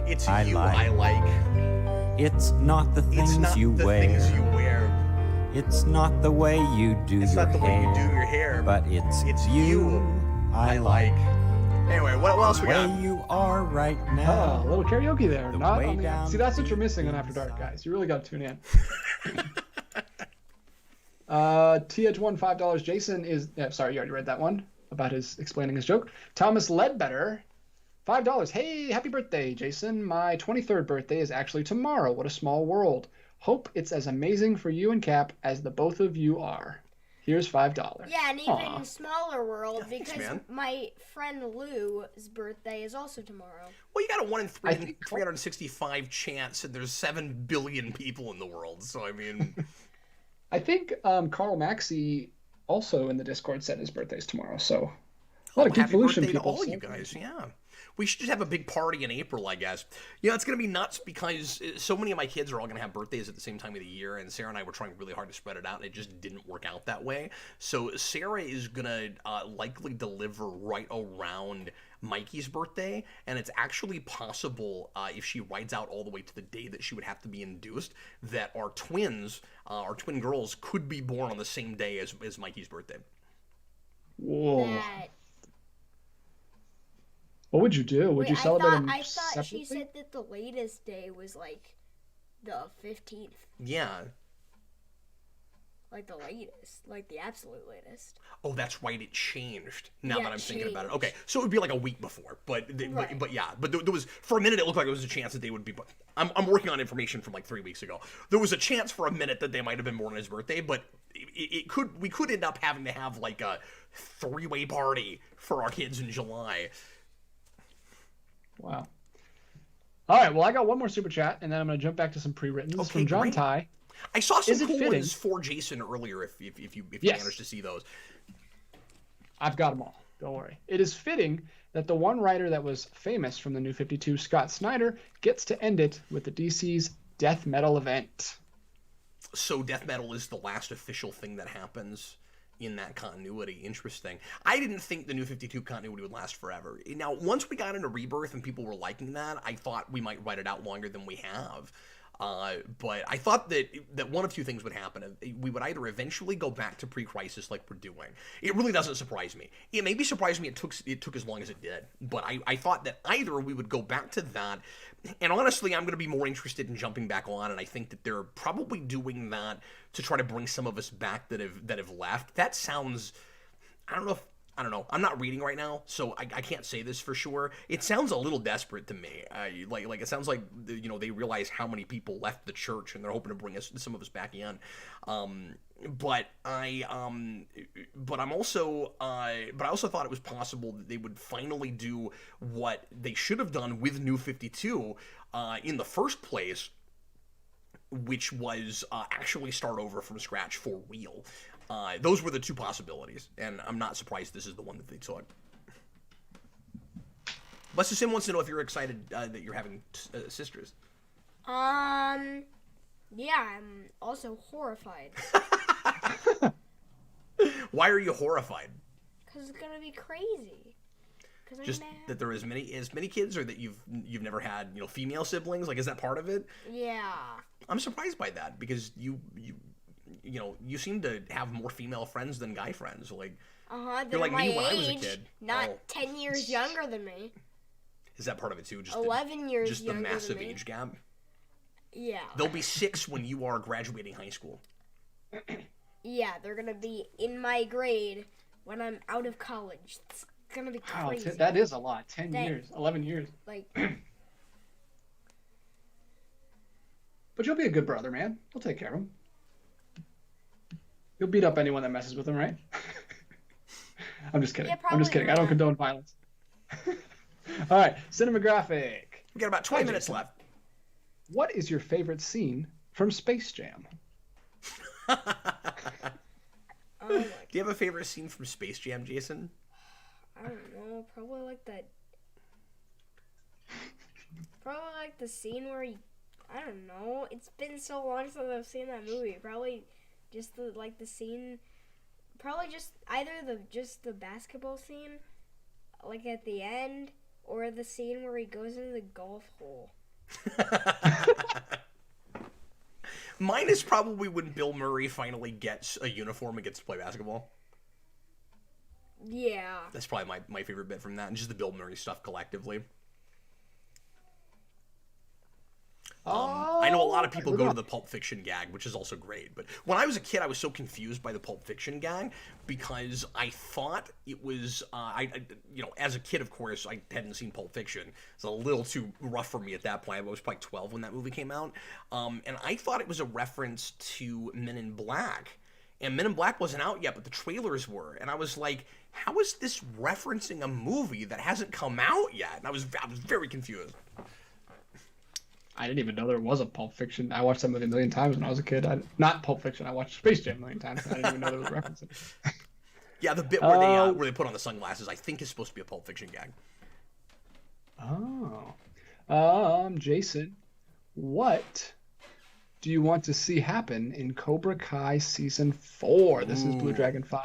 It's I you like. I like. It's not the things It's not you the wear. things you wear. It's not the way you do It's your not the hair. way you do your hair. But it's you I like. Anyway, what else we the got? way you are right Oh, a now. little karaoke there. The Not way on the... down See, that's what you're deep missing on After Dark, inside. guys. You really got to tune in. TH1, $5. Jason is... sorry, you already read that one about his explaining his joke. Thomas Ledbetter, $5. Hey, happy birthday, Jason. My 23rd birthday is actually tomorrow. What a small world. Hope it's as amazing for you and Cap as the both of you are. Here's $5. Yeah, and even smaller world because man. my friend Lou's birthday is also tomorrow. Well, you got a 1 in I think- 365 chance, and there's 7 billion people in the world. So I mean, I think Carl Maxey also in the Discord said his birthday's tomorrow. So a lot of happy Geekvolution birthday to people. all you guys. Yeah. We should just have a big party in April, I guess. You know, it's going to be nuts because so many of my kids are all going to have birthdays at the same time of the year, and Sarah and I were trying really hard to spread it out, and it just didn't work out that way. So Sarah is going to likely deliver right around Mikey's birthday, and it's actually possible, if she rides out all the way to the day that she would have to be induced, that our twins, our twin girls, could be born on the same day as Mikey's birthday. Whoa. That What would you do? Would Wait, you celebrate them I thought separately? she said that the latest day was like the 15th. Yeah. Like the latest. Like the absolute latest. Oh, that's right. It changed. Now Yeah, that I'm it thinking about it. changed. Okay, so it would be like a week before, but Right. but yeah, but there was for a minute it looked like there was a chance that they would be. I'm working on information from like 3 weeks ago. There was a chance for a minute that they might have been born on his birthday, but we could end up having to have like a 3-way party for our kids in July. Wow. All right. Well, I got one more super chat, and then I'm going to jump back to some pre-written. This is Okay, from John great. Ty. I saw some Is it cool fitting? ones for Jayson earlier. If you Yes. managed to see those. I've got them all. Don't worry. It is fitting that the one writer that was famous from the New 52, Scott Snyder, gets to end it with the DC's death metal event. So death metal is the last official thing that happens in that continuity. Interesting. I didn't think the New 52 continuity would last forever. Now, once we got into Rebirth and people were liking that, I thought we might write it out longer than we have. But I thought that one of two things would happen. We would either eventually go back to pre-crisis like we're doing. It really doesn't surprise me. It maybe surprised me it took as long as it did. But I thought that either we would go back to that, and honestly, I'm going to be more interested in jumping back on, and I think that they're probably doing that to try to bring some of us back that have left. That sounds, I don't know. I'm not reading right now, so I can't say this for sure. It sounds a little desperate to me. Like it sounds like they realize how many people left the church and they're hoping to bring some of us back in. But I also thought it was possible that they would finally do what they should have done with New 52 in the first place, which was actually start over from scratch for real. Those were the two possibilities, and I'm not surprised this is the one that they took. Buster Sim wants to know if you're excited that you're having sisters. Yeah, I'm also horrified. Why are you horrified? Because it's gonna be crazy. Cause Just that there are as many kids, or that you've never had female siblings? Like, is that part of it? Yeah. I'm surprised by that because you seem to have more female friends than guy friends. Like, They're you're like my me age, when I was a kid. not Oh. 10 years younger than me. Is that part of it too? Just 11 years just the younger than massive me. age gap. Yeah. They'll be 6 when you are graduating high school. Yeah, they're gonna be in my grade when I'm out of college. It's gonna be Wow, crazy. that is a lot. 10 That- years, 11 years. Like, But you'll be a good brother, man. You'll take care of him. You'll beat up anyone that messes with him, right? I'm just kidding. Yeah, I'm just probably kidding. I don't not. condone violence. All right, cinematographic. We got about 20 Hi, minutes Jayson. left. What is your favorite scene from Space Jam? oh my, Do you have a favorite scene from Space Jam, Jayson? I don't know. Probably like that. Probably like the scene where he. I don't know. It's been so long since I've seen that movie. Probably just the scene. Probably just either the basketball scene, like at the end, or the scene where he goes into the golf hole. Mine is probably when Bill Murray finally gets a uniform and gets to play basketball. Yeah. That's probably my favorite bit from that, and just the Bill Murray stuff collectively. I know a lot of people go to the Pulp Fiction gag, which is also great. But when I was a kid, I was so confused by the Pulp Fiction gag because I thought it was, as a kid, of course, I hadn't seen Pulp Fiction. It's a little too rough for me at that point. I was probably 12 when that movie came out. And I thought it was a reference to Men in Black. and Men in Black wasn't out yet, but the trailers were, and I was like, how is this referencing a movie that hasn't come out yet? And I was very confused. I didn't even know there was a Pulp Fiction. I watched that movie a million times when I was a kid. Not Pulp Fiction. I watched Space Jam a million times. I didn't even know there was a reference. Yeah, the bit where they put on the sunglasses, I think is supposed to be a Pulp Fiction gag. Jayson, what do you want to see happen in Cobra Kai Season 4? This is Blue Dragon 5.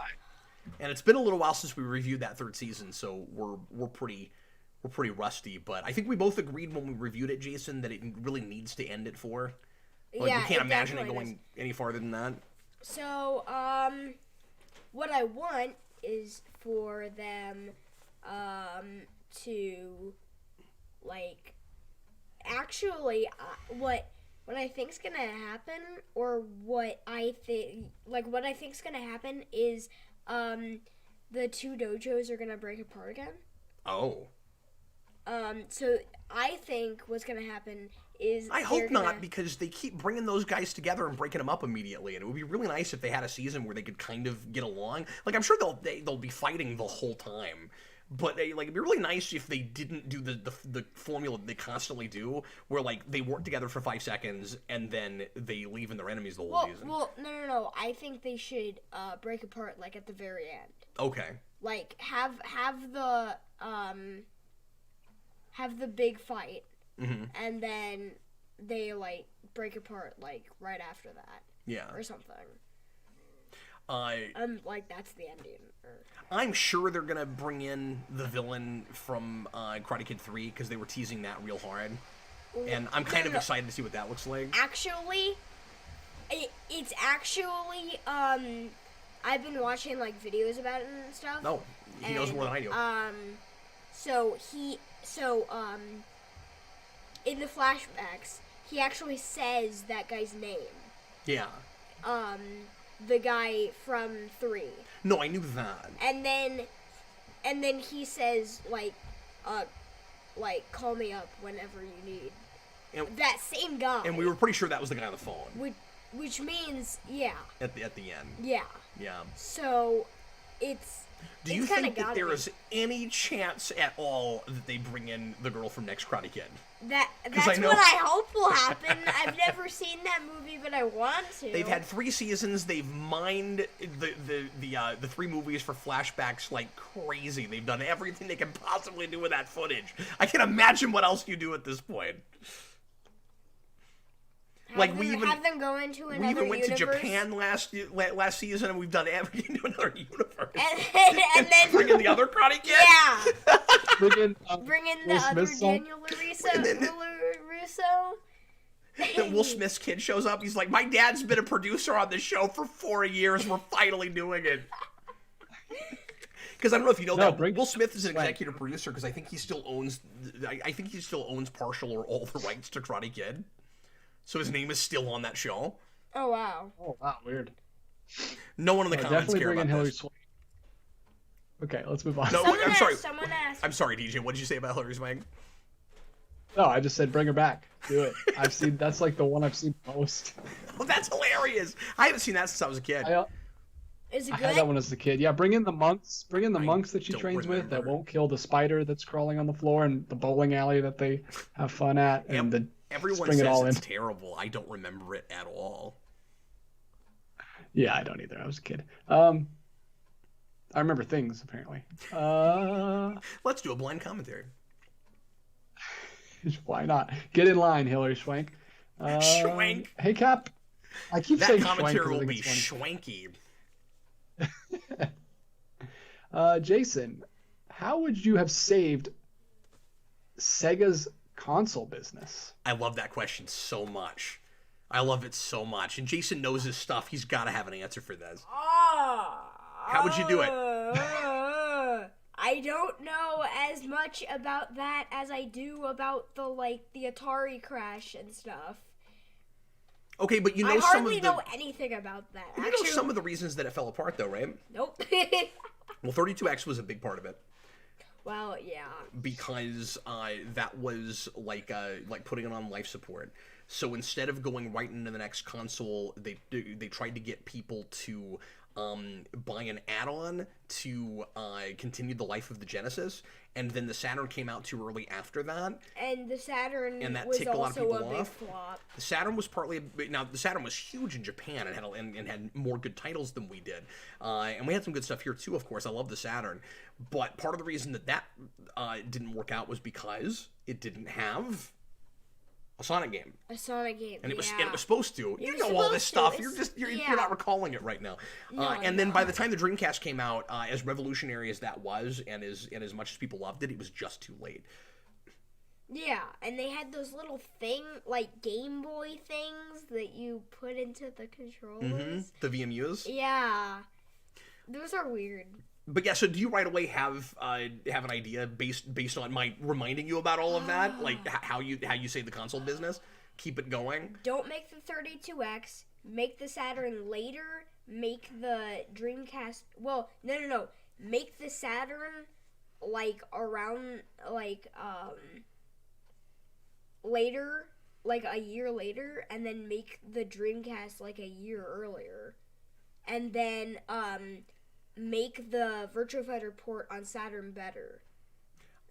And it's been a little while since we reviewed that third season, so we're pretty rusty. But I think we both agreed when we reviewed it, Jayson, that it really needs to end at 4. Like, Yeah, we can't it imagine it definitely going any farther than that. So, what I want is for them to, like, actually, what I think's gonna happen, or what I think's gonna happen is, the two dojos are gonna break apart again. Oh. So I think what's gonna happen is I hope not, because they keep bringing those guys together and breaking them up immediately, and it would be really nice if they had a season where they could kind of get along. Like, I'm sure they'll be fighting the whole time, but it'd be really nice if they didn't do the formula they constantly do, where like they work together for 5 seconds and then they leave and they're enemies the whole season. Well, no. I think they should break apart like at the very end. Okay. Like have the big fight, and then they like break apart like right after that. Yeah. Or something. Like that's the ending. I'm sure they're gonna bring in the villain from Karate Kid 3 because they were teasing that real hard, and I'm kind of excited to see what that looks like. Actually, it's actually I've been watching like videos about it and stuff. No, he knows more than I do. So in the flashbacks, he actually says that guy's name. Yeah. The guy from 3. No, I knew that. And then he says like call me up whenever you need. And, that same guy. And we were pretty sure that was the guy on the phone. Which means, yeah. At the end. Yeah. Yeah. So, Do you think that there is any chance at all that they bring in the girl from Next Karate Kid? That's what I hope will happen. I've never seen that movie, but I want to. They've had 3 seasons. They've mined the 3 movies for flashbacks like crazy. They've done everything they can possibly do with that footage. I can imagine what else you do at this point. We have them go into another universe. We even went to Japan last season, and we've done everything to another universe. And then bring in the other Karate Kid. Yeah. Bring in the other Daniel LaRusso. Then Will Smith's kid shows up. He's like, "My dad's been a producer on this show for 4 years. We're finally doing it." Because I don't know if you know that Will Smith is an executive producer. Because I think he still owns. I think he still owns partial or all the rights to Karate Kid. So his name is still on that show. Oh wow! Weird. No one in the comments care about Hillary this. Swank. Okay, let's move on. No, I'm sorry. Someone asked. I'm sorry, DJ. What did you say about Hillary Swank? No, I just said bring her back. Do it. That's like the one I've seen most. Oh, that's hilarious. I haven't seen that since I was a kid. Is it good? I had that one as a kid. Yeah, bring in the monks. Bring in the monks that she trains with that won't kill the spider that's crawling on the floor and the bowling alley that they have fun at. And everyone bring says it all it's in. terrible. I don't remember it at all. Yeah, I don't either. I was a kid. I remember things apparently. Let's do a blind commentary. Why not? Get in line, Hillary Swank. Schwank. Hey, Cap. I keep that saying commentary Schwank will be schwanky. Jayson, how would you have saved Sega's console business? I love that question so much. I love it so much. And Jayson knows his stuff. He's got to have an answer for this. How would you do it? I don't know as much about that as I do about the Atari crash and stuff. Okay, but you know I some of hardly know anything about that. You know some of the reasons that it fell apart, though, right? Nope. Well, 32X was a big part of it. Well, yeah. because that was like putting it on life support. So instead of going right into the next console, they tried to get people to buy an add-on to continue the life of the Genesis, and then the Saturn came out too early after that. And the Saturn And that was ticked a lot of also people a big off. flop. The Saturn was the Saturn was huge in Japan and had more good titles than we did, and we had some good stuff here too. Of course, I love the Saturn, but part of the reason that didn't work out was because it didn't have a Sonic game. A Sonic game, And it was yeah. supposed to. You was know all this supposed stuff. to. You're not recalling it right now. And then by the time the Dreamcast came out, as revolutionary as that was, and as much as people loved it, it was just too late. Yeah, and they had those little Game Boy things that you put into the controllers. The VMUs. Yeah. Those are weird. But yeah, so do you right away have an idea based on my reminding you about all of that, like how you say the console business, keep it going? Don't make the 32X. Make the Saturn later. Make the Dreamcast. Well, no. Make the Saturn around later, a year later, and then make the Dreamcast a year earlier, and then make the Virtua Fighter port on Saturn better.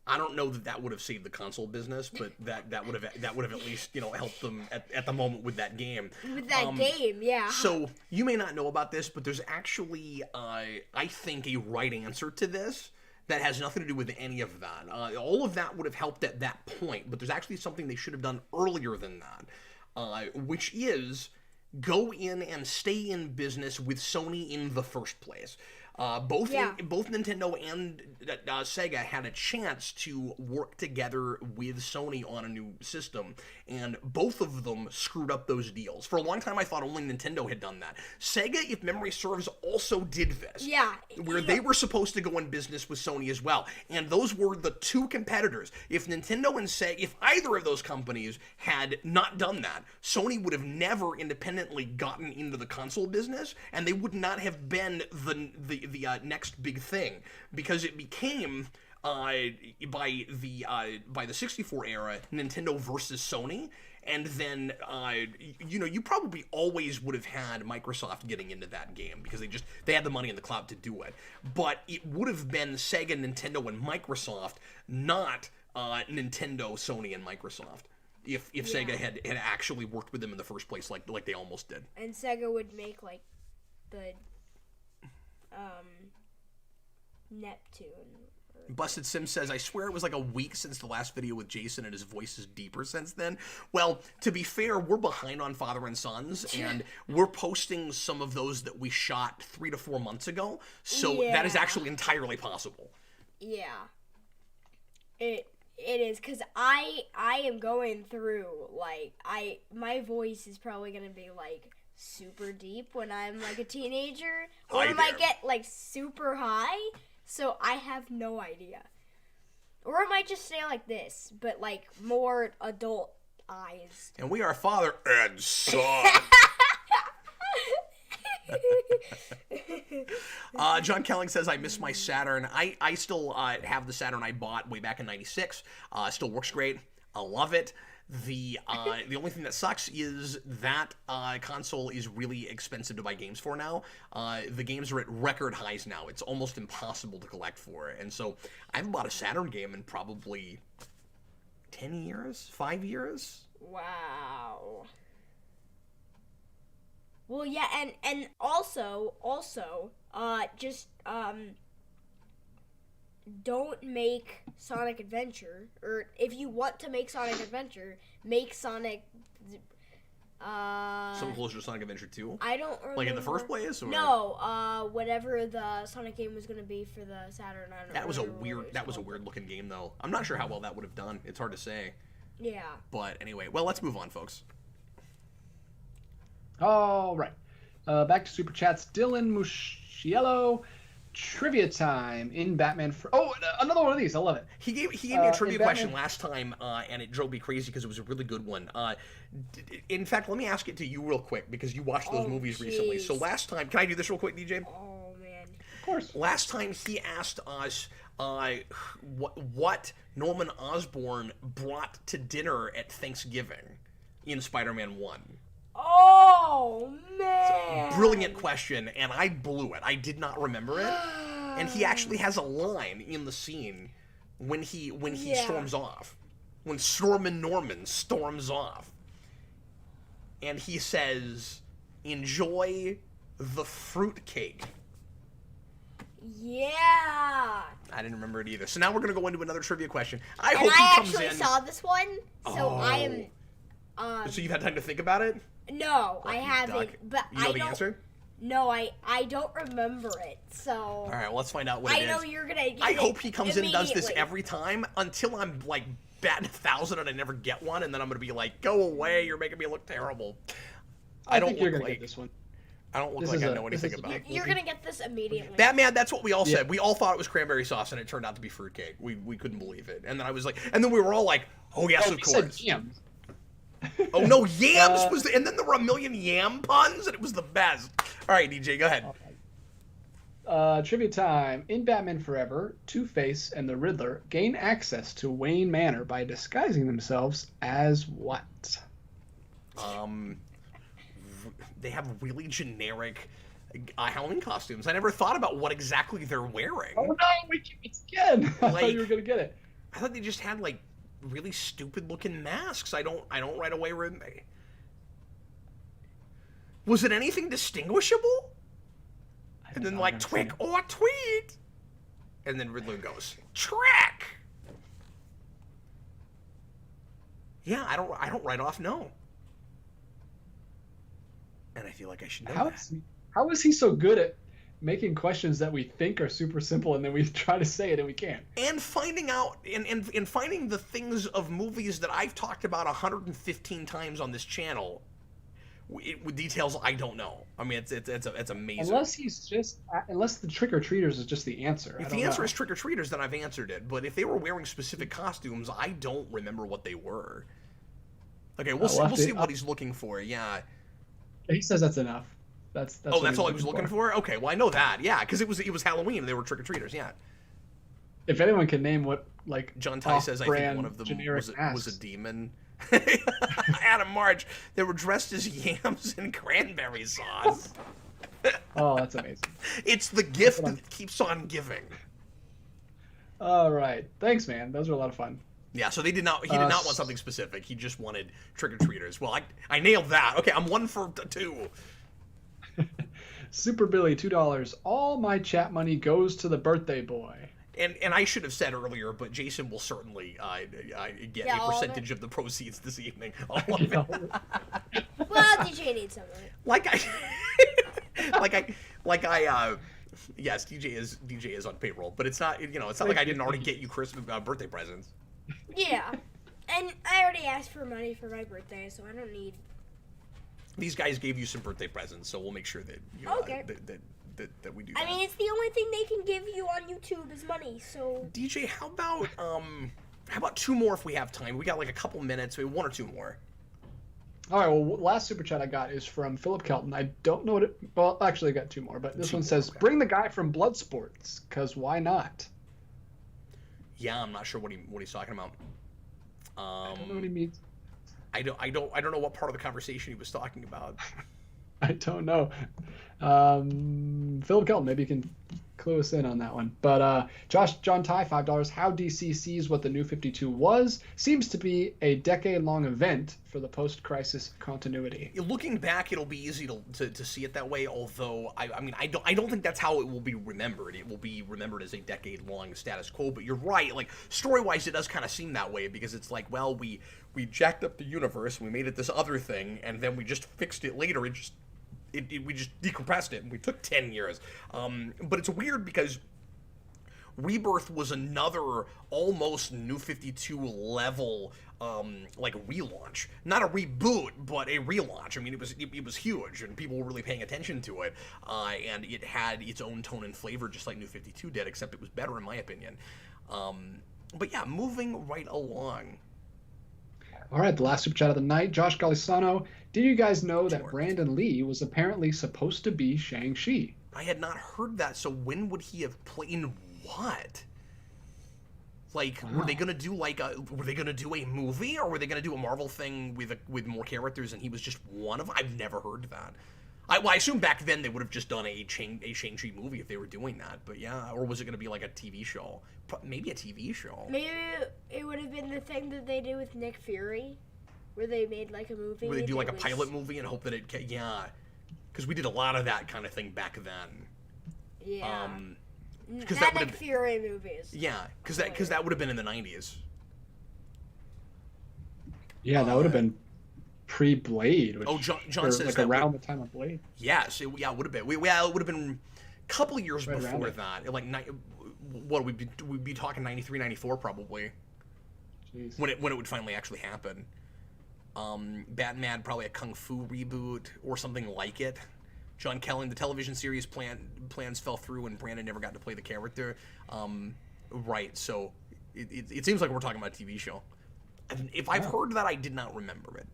I don't know that would have saved the console business, but that would have at least helped them at the moment with that game. With that game, yeah. So you may not know about this, but there's actually I think a right answer to this that has nothing to do with any of that. All of that would have helped at that point, but there's actually something they should have done earlier than that, which is go in and stay in business with Sony in the first place. Both Nintendo and Sega had a chance to work together with Sony on a new system, and both of them screwed up those deals. For a long time, I thought only Nintendo had done that. Sega, if memory serves, also did this. Yeah. Where they were supposed to go in business with Sony as well. And those were the two competitors. If Nintendo and Sega, if either of those companies had not done that, Sony would have never independently gotten into the console business, and they would not have been the next big thing, because it became by the 64 era Nintendo versus Sony, and then you probably always would have had Microsoft getting into that game because they had the money in the cloud to do it, but it would have been Sega, Nintendo, and Microsoft, not Nintendo, Sony, and Microsoft. If Sega had actually worked with them in the first place, like they almost did. And Sega would make the Neptune. Busted Sim says, I swear it was like a week since the last video with Jayson, and his voice is deeper since then. Well, to be fair, we're behind on Father and Sons, and we're posting some of those that we shot 3 to 4 months ago, so that is actually entirely possible. Yeah. It is, because I am going through, my voice is probably going to be, super deep when I'm, a teenager, or it might get, super high, so I have no idea. Or it might just stay like this, but, more adult eyes. And we are Father and Son. John Kelling says, I miss my Saturn. I still have the Saturn I bought way back in 96. Still works great. I love it. The only thing that sucks is that console is really expensive to buy games for now. The games are at record highs now. It's almost impossible to collect for. And so I haven't bought a Saturn game in probably 10 years? 5 years? Wow. Well, yeah, and also, just, don't make Sonic Adventure, or if you want to make Sonic Adventure, make Sonic, Something closer to Sonic Adventure 2? I don't remember. Like in the first place? Or? No, whatever the Sonic game was gonna be for the Saturn, I don't That was a remember weird looking game, though. I'm not sure how well that would have done. It's hard to say. Yeah. But anyway, well, let's move on, folks. All right. Back to Super Chats. Dylan Musciello. Trivia time in Batman. Another one of these. I love it. He gave me a trivia question last time, and it drove me crazy because it was a really good one. In fact, let me ask it to you real quick because you watched those movies recently. So last time, can I do this real quick, DJ? Oh, man. Of course. Last time he asked us what Norman Osborn brought to dinner at Thanksgiving in Spider-Man 1. Oh, man. Brilliant question, and I blew it. I did not remember it. And he actually has a line in the scene when he storms off. When Stormin' Norman storms off. And he says, "Enjoy the fruitcake." Yeah. I didn't remember it either. So now we're going to go into another trivia question. I And hope I he comes actually in. saw this one, so I am. So you've had time to think about it? No, I Lucky haven't. duck. But You know I the don't. answer? No, I don't remember it. So. All right, well, let's find out what it I is. know you're gonna get I it hope he comes in and does this immediately. every time until I'm like batting 1,000 and I never get one, and then I'm gonna be like, "Go away! You're making me look terrible." I don't think you're look gonna like get this one. I don't look This like is I a- know this anything is a about big- it. You're gonna get this immediately. Batman, that's what we all Yeah. said. We all thought it was cranberry sauce, and it turned out to be fruitcake. We couldn't believe it, and then I was like, and then we were all like, "Oh yes, of We said course." yams. Oh no, yams was the, and then there were a million yam puns, and it was the best. All right, DJ, go ahead. Trivia time. In Batman Forever, Two-Face and the Riddler gain access to Wayne Manor by disguising themselves as what? They have really generic Halloween costumes. I never thought about what exactly they're wearing. Oh no, it's again! I thought Like- you were gonna get it. I thought they just had like really stupid looking masks. I don't right away remember. Was it anything distinguishable? And then like Twick or Tweet. And then Riddler goes, Track. Yeah, I don't write off no. And I feel like I should know that. How is he so good at making questions that we think are super simple and then we try to say it and we can't? And finding out and finding the things of movies that I've talked about 115 times on this channel with details I don't know. I mean, it's amazing. Unless the trick or treaters is just the answer. If I the don't answer know. is trick or treaters, then I've answered it. But if they were wearing specific costumes, I don't remember what they were. Okay, we'll see what he's looking for. Yeah. He says that's enough. That's Oh, that's all he was looking for? Okay, well I know that. Yeah, because it was Halloween and they were trick or treaters. Yeah. If anyone can name what like John Ty says I think off-brand one of them generic was masks. a demon. Adam March, they were dressed as yams and cranberry sauce. Oh, that's amazing. It's the gift that keeps on giving. All right, thanks, man. Those were a lot of fun. Yeah, so he did not want something specific. He just wanted trick or treaters. Well, I nailed that. Okay, I'm 1 for 2. Super Billy, $2. All my chat money goes to the birthday boy. And I should have said earlier, but Jayson will certainly get a all of percentage of the proceeds this evening. All of it. Well, DJ needs some of it. Yes, DJ is on payroll, but it's not it's not like I didn't already get you Christmas birthday presents. Yeah. And I already asked for money for my birthday, so I don't need. These guys gave you some birthday presents, so we'll make sure that Okay. that we do that. I mean, it's the only thing they can give you on YouTube is money, so. DJ, how about 2 more if we have time? We got like a couple minutes, maybe 1 or 2 more. All right, well, last super chat I got is from Philip Kelton. I don't know what it... Well, actually, I got 2 more, but this one says, okay. bring the guy from Bloodsports, because why not? Yeah, I'm not sure what he's talking about. I don't know what he means. I don't know what part of the conversation he was talking about. I don't know. Philip Kelton, maybe you can clue us in on that one. But John Ty, $5. How DC sees what the New 52 was seems to be a decade-long event for the post-crisis continuity. Looking back, it'll be easy to see it that way. Although I don't think that's how it will be remembered. It will be remembered as a decade-long status quo. But you're right. Like story-wise, it does kind of seem that way because it's like, well, we jacked up the universe, and we made it this other thing, and then we just fixed it later. We just decompressed it, and we took 10 years. But it's weird because Rebirth was another almost New 52 level like relaunch, not a reboot, but a relaunch. I mean, it was huge, and people were really paying attention to it, and it had its own tone and flavor, just like New 52 did, except it was better in my opinion. But yeah, moving right along. All right, the last super chat of the night. Josh Galisano, did you guys know that Sure. Brandon Lee was apparently supposed to be Shang-Chi? I had not heard that, so when would he have played in what? Like, were they gonna do a movie, or were they gonna do a Marvel thing with more characters, and he was just one of them? I've never heard that. I assume back then they would have just done a Shang-Chi movie if they were doing that, but yeah, or was it gonna be like a TV show? Maybe a TV show. Maybe it would have been the thing that they did with Nick Fury, where they made like a movie. Where they do like a pilot movie and hope that because we did a lot of that kind of thing back then. Yeah. Because Not that would Nick Fury movies. Yeah, because that would have been in the 90s. Yeah, that would have been pre-Blade. John says like that around the time of Blade. Yes, it would have been. It would have been a couple of years before that. Like, what we'd be talking 93, 94 probably. Jeez. When it would finally actually happen. Batman, probably a Kung Fu reboot or something like it. John Kelly, the television series plans fell through and Brandon never got to play the character. Right, so it seems like we're talking about a TV show. If I've heard that, I did not remember it.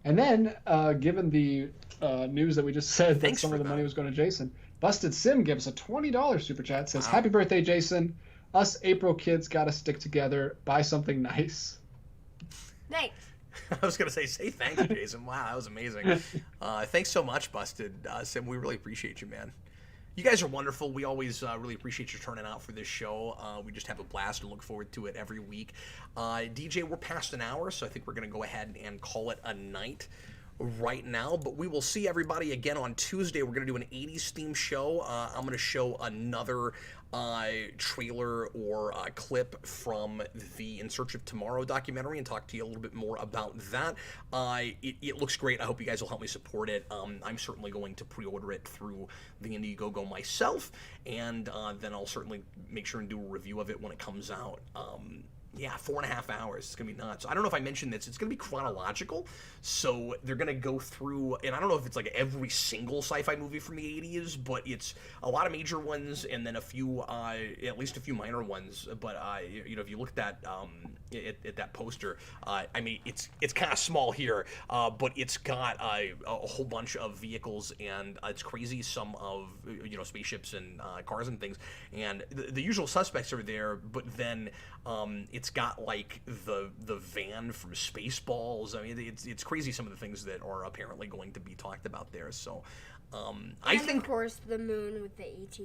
And then, given the news that we just said that some of the money was going to Jayson, Busted Sim gives a $20 super chat, says, Happy birthday, Jayson. Us April kids got to stick together. Buy something nice. Thanks. I was going to say thank you, Jason. Wow, that was amazing. Thanks so much, Busted Sim. We really appreciate you, man. You guys are wonderful. We always really appreciate you turning out for this show. We just have a blast and look forward to it every week. DJ, we're past an hour, so I think we're going to go ahead and call it a night right now. But we will see everybody again on Tuesday. We're going to do an 80s themed show. I'm going to show another trailer or clip from the In Search of Tomorrow documentary and talk to you a little bit more about that. It looks great. I hope you guys will help me support it. I'm certainly going to pre-order it through the Indiegogo myself, and then I'll certainly make sure and do a review of it when it comes out. Yeah, 4.5 hours. It's going to be nuts. I don't know if I mentioned this. It's going to be chronological. So they're going to go through, and I don't know if it's like every single sci-fi movie from the 80s, but it's a lot of major ones and then a few, at least a few minor ones. But, if you look at that, at that poster, I mean, it's kind of small here, but it's got a whole bunch of vehicles, and it's crazy. Some of, spaceships and cars and things. And the usual suspects are there, but then it's got like the van from Spaceballs. I mean, it's crazy some of the things that are apparently going to be talked about there. So, I think, of course, the moon with the ET.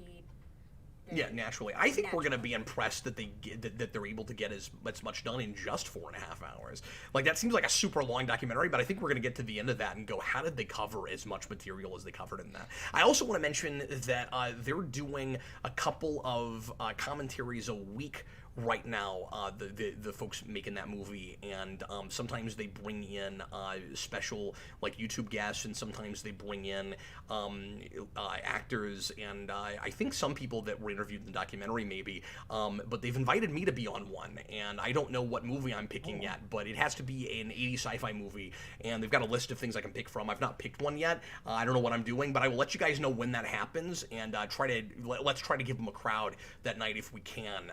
Yeah, naturally. I think we're going to be impressed that that they're able to get as much done in just 4.5 hours. Like, that seems like a super long documentary, but I think we're going to get to the end of that and go, how did they cover as much material as they covered in that? I also want to mention that they're doing a couple of commentaries a week right now, the folks making that movie, and sometimes they bring in special like YouTube guests, and sometimes they bring in actors, and I think some people that were interviewed in the documentary maybe, but they've invited me to be on one, and I don't know what movie I'm picking yet, but it has to be an 80s sci-fi movie, and they've got a list of things I can pick from. I've not picked one yet. I don't know what I'm doing, but I will let you guys know when that happens, and let's try to give them a crowd that night if we can.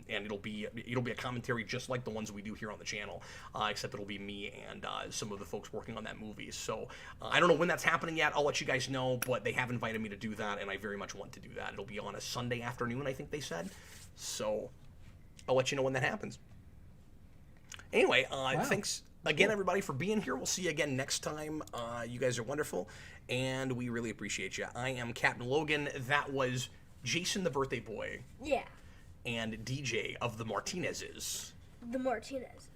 And it'll be a commentary just like the ones we do here on the channel, except it'll be me and some of the folks working on that movie. So I don't know when that's happening yet. I'll let you guys know, but they have invited me to do that, and I very much want to do that. It'll be on a Sunday afternoon, I think they said. So I'll let you know when that happens. Anyway, thanks again, everybody, for being here. We'll see you again next time. You guys are wonderful, and we really appreciate you. I am Captain Logan. That was Jayson, the birthday boy. Yeah. And DJ of the Martinezes. The Martinezes.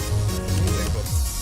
There you go.